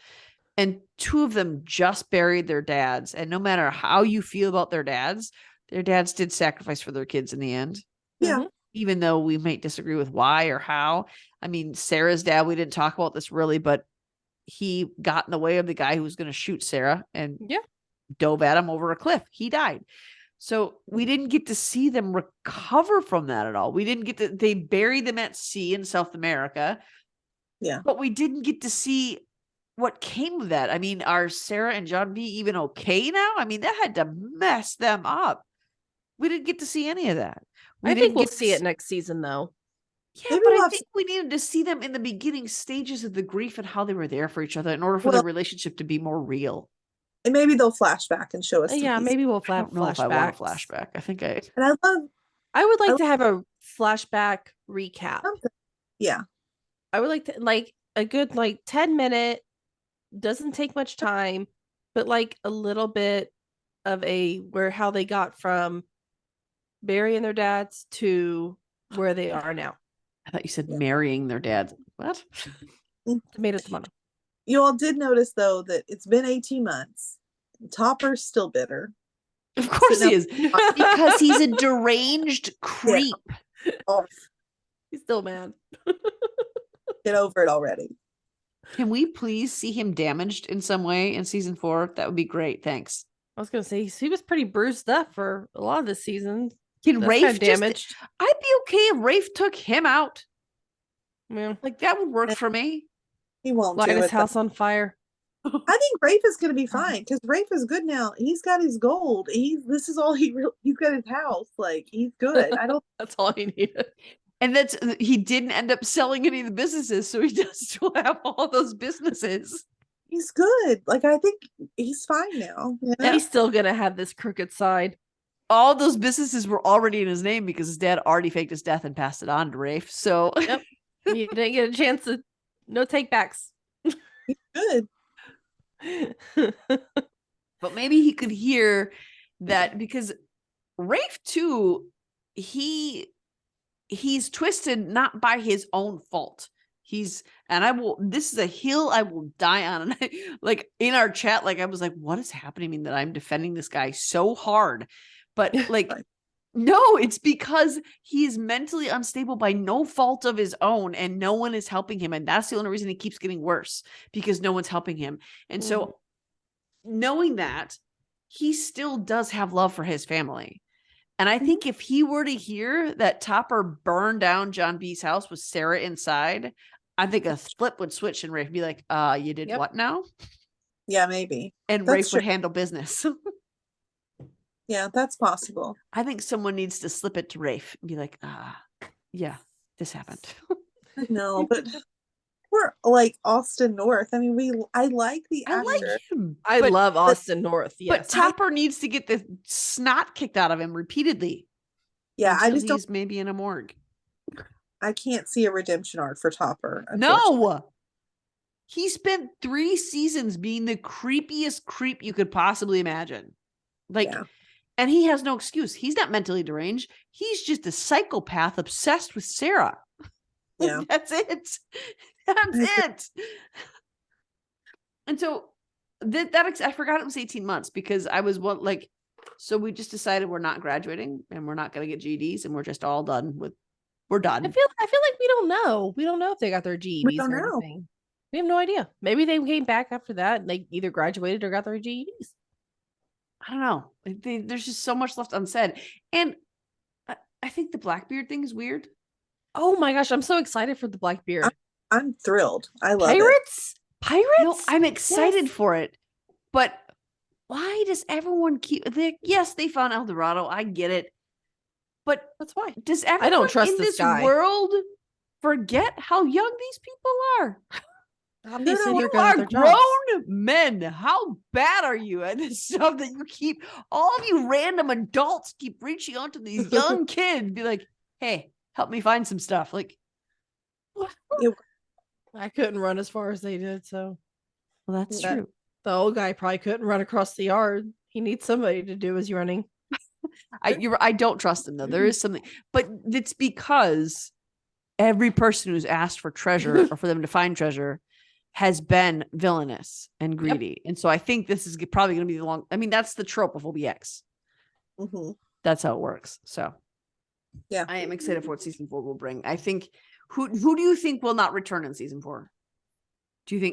and 2 of them just buried their dads. And no matter how you feel about their dads did sacrifice for their kids in the end. Yeah. Mhm. Even though we might disagree with why or how. I mean, Sarah's dad, we didn't talk about this really, but he got in the way of the guy who was going to shoot Sarah and Yeah. dove at him over a cliff. He died. So we didn't get to see them recover from that at all. We didn't get to, they buried them at sea in South America. Yeah. But we didn't get to see what came of that. I mean, are Sarah and John B even okay now? I mean, that had to mess them up. We didn't get to see any of that. I think we'll see it next season, though. Yeah, Maybe but we'll I have think we needed to see them in the beginning stages of the grief and how they were there for each other in order for Well- the relationship to be more real. And maybe they'll flash back and show us. some Yeah, pieces. maybe we'll I don't know if I want a flashbacks. flashback. I think I And I love I would like I- to have a flashback recap. something. Yeah. I would like to like a good 10-minute, doesn't take much time, but like a little bit of how they got from burying their dads to where they are now. I thought you said Yeah. marrying their dad. What? Tomato. You all did notice though that it's been 18 months. Topper's still bitter. Of course So he is. Because he's a deranged creep. Oh, He's still mad. get over it already. Can we please see him damaged in some way in season 4? That would be great. Thanks. I was gonna say he was pretty bruised up for a lot of this season. Can That's Rafe kinda just damaged. I'd be okay if Rafe took him out. Yeah. Like that would work for me. He won't Light do his it. house on fire. I think Rafe is going to be fine because Rafe is good now. He's got his gold. This is all he's got his house. Like, he's good. I don't. That's all he needed. And he didn't end up selling any of the businesses, so he does still have all those businesses. He's good. Like, I think he's fine now. You know? He's still gonna have this crooked side. All those businesses were already in his name because his dad already faked his death and passed it on to Rafe. So Yep. You didn't get a chance to no takebacks. He's good. but maybe he could hear that because Rafe too, he's twisted not by his own fault. This is a hill I will die on. And like in our chat, like I was like, what is happening that I'm defending this guy so hard? But like, Right. no, it's because he's mentally unstable by no fault of his own and no one is helping him. And that's the only reason he keeps getting worse because no one's helping him. And so knowing that, he still does have love for his family. And I think if he were to hear that Topper burned down John B's house with Sarah inside, I think a flip would switch and Rafe would be like, you did Yep. what now? Yeah, maybe. And That's Rafe would true. handle business. Yeah, that's possible. I think someone needs to slip it to Rafe and be like, yeah, this happened. No, but we're like Austin North. I mean, I like the I actor. like him. I but, love Austin North. Yes. But Topper needs to get the snot kicked out of him repeatedly. Yeah, I until just don't. he's maybe in a morgue. I can't see a redemption arc for Topper. unfortunately. No. He spent 3 seasons being the creepiest creep you could possibly imagine. Like, Yeah. and he has no excuse. He's not mentally deranged. He's just a psychopath obsessed with Sarah. Yeah. That's it. That's it. And so I forgot it was 18 months because I was so we just decided we're not graduating and we're not going to get GEDs and we're just all done with, we're done. I feel like we don't know. We don't know if they got their GEDs don't or know. anything. We have no idea. Maybe they came back after that and they either graduated or got their GEDs. I don't know. There's just so much left unsaid. And I think the Blackbeard thing is weird. Oh my gosh, I'm so excited for the Blackbeard. I'm thrilled. I love it. Pirates? No, I'm excited Yes. for it. But why does everyone yes, they found El Dorado. I get it. But That's why. does everyone trust in this this guy. world forget how young these people are? Obviously, no, they're You good at are their grown jobs. men. How bad are you at this stuff that you keep all of you random adults keep reaching out to these young kids, be like, hey, help me find some stuff. Like, I couldn't run as far as they did, so well, that's That- true. the old guy probably couldn't run across the yard. He needs somebody to do his running. I don't trust him though. There is something, but it's because every person who's asked for treasure or for them to find treasure has been villainous and greedy. And so I think this is probably going to be that's the trope of OBX. Mm-hmm. That's how it works. So Yeah. I am excited for what season 4 will bring. I think who do you think will not return in season 4?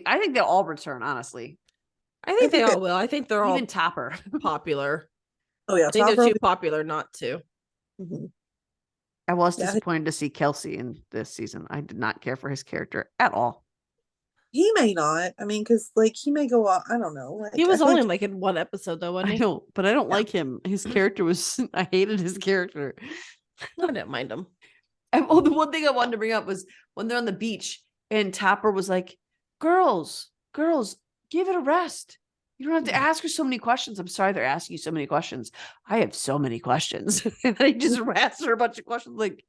I think they'll all return, honestly. I think they think all will. I think they're all Even Topper. popular. Oh yeah, I think they're Topper too popular not to. Mhm. I was Yeah, I think- disappointed to see Kelsey in this season. I did not care for his character at all. He may not. I mean, because like he may go off. I don't know. Like, He was I feel only like, like in one episode though, wasn't I he? know, but I don't Yeah. like him. His character was I hated his character. I didn't mind him. And, the one thing I wanted to bring up was when they're on the beach and Topper was like, girls, give it a rest. You don't have to ask her so many questions. I'm sorry they're asking you so many questions. I have so many questions. And I just asked her a bunch of questions like,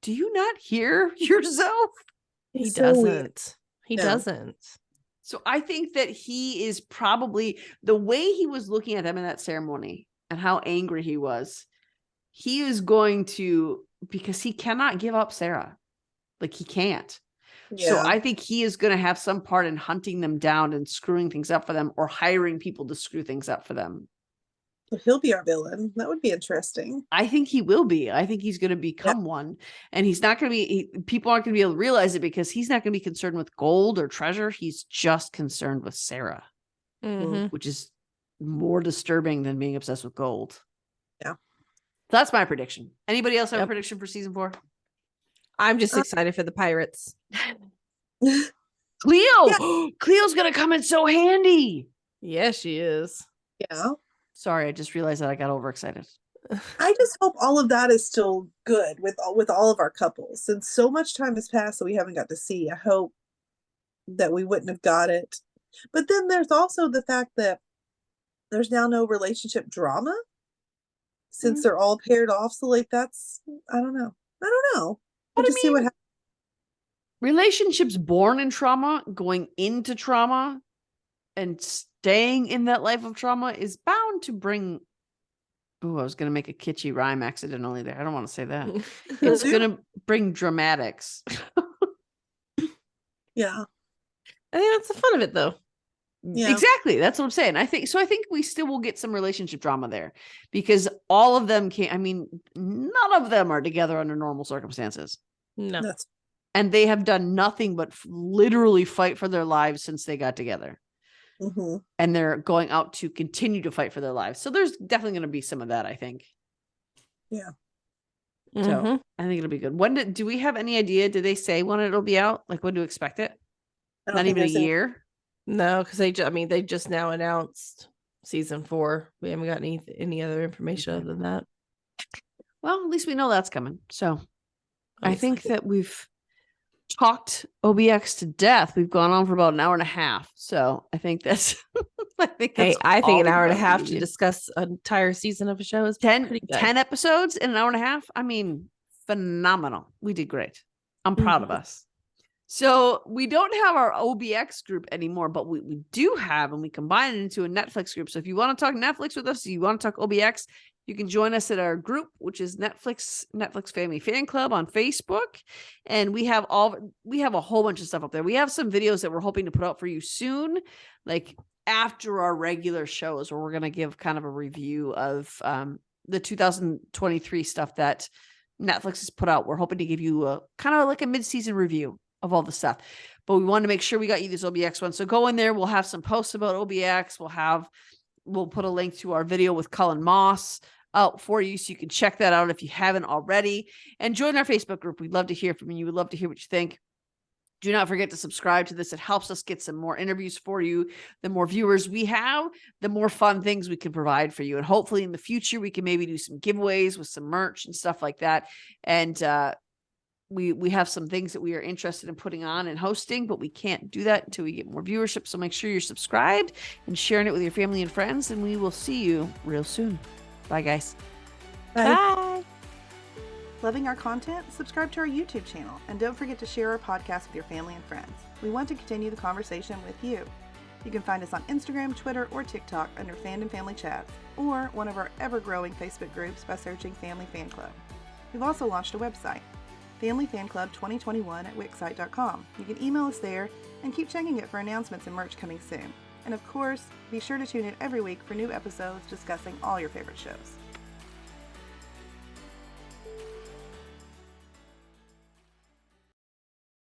do you not hear yourself? He He's so weird. doesn't. He No. doesn't. So I think that he is probably the way he was looking at them in that ceremony and how angry he was. He is going to, because he cannot give up Sarah. Like he can't. So yeah. I think he is going to have some part in hunting them down and screwing things up for them or hiring people to screw things up for them. So he'll be our villain. That would be interesting. I think he will be. I think he's going to become one. And he's not going to be, people aren't going to be able to realize it because he's not going to be concerned with gold or treasure. He's just concerned with Sarah, Mhm. which is more disturbing than being obsessed with gold. Yeah. That's my prediction. Anybody else have a Yep. prediction for season 4? I'm just excited for the pirates. Cleo! Cleo's going to come in so handy. Yeah, she is. Yeah. Sorry, I just realized that I got overexcited. I just hope all of that is still good with all of our couples. Since so much time has passed that we haven't got to see, I hope that we wouldn't have got it. But then there's also the fact that there's now no relationship drama since they're all paired off. So like that's I don't know. We'll But I just see what happens. Relationships born in trauma, going into trauma, and staying in that life of trauma is bound to bring. Oh, I was going to make a kitschy rhyme accidentally there. I don't want to say that. It's Do- going to bring dramatics. Yeah. I think that's the fun of it though. Yeah. Exactly. That's what I'm saying. I think we still will get some relationship drama there because all of them none of them are together under normal circumstances. No. That's And they have done nothing but literally fight for their lives since they got together. mhm. And they're going out to continue to fight for their lives. So there's definitely going to be some of that, I think. Yeah. So Mhm. I think it'll be good. Do we have any idea? Did they say when it'll be out? Like when to expect it? I don't Not think even a there's any- year? No, because they just now announced season 4. We haven't got any other information other than that. Well, at least we know that's coming. So I Nice. think that we've talked OBX to death. We've gone on for about an hour and a half. So I think that's Hey, I think an hour and a half to just discuss an entire season of a show is 10 pretty good. episodes in an hour and a half. I mean, phenomenal. We did great. I'm proud of us. So we don't have our OBX group anymore, but we do have, and we combine it into a Netflix group. So if you want to talk Netflix with us, you want to talk OBX, you can join us at our group, which is Netflix Family Fan Club on Facebook. And we have a whole bunch of stuff up there. We have some videos that we're hoping to put out for you soon, like after our regular shows, where we're going to give kind of a review of the 2023 stuff that Netflix has put out. We're hoping to give you a kind of like a mid-season review of all the stuff, but we wanted to make sure we got you this OBX one. So go in there. We'll have some posts about OBX. We'll have we'll put a link to our video with Cullen Moss out for you, so you can check that out if you haven't already. And join our Facebook group. We'd love to hear from you. We'd love to hear what you think. Do not forget to subscribe to this. It helps us get some more interviews for you. The more viewers we have, the more fun things we can provide for you. And hopefully in the future, we can maybe do some giveaways with some merch and stuff like that. And we have some things that we are interested in putting on and hosting, but we can't do that until we get more viewership. So make sure you're subscribed and sharing it with your family and friends. And we will see you real soon. Bye, guys. Bye. Loving our content? Subscribe to our YouTube channel, and don't forget to share our podcast with your family and friends. We want to continue the conversation with you. You can find us on Instagram, Twitter, or TikTok under Fandom Family Chats, or one of our ever-growing Facebook groups by searching Family Fan Club. We've also launched a website, Family Fan Club 2021 at wixsite.com. You can email us there and keep checking it for announcements and merch coming soon. And of course, be sure to tune in every week for new episodes discussing all your favorite shows.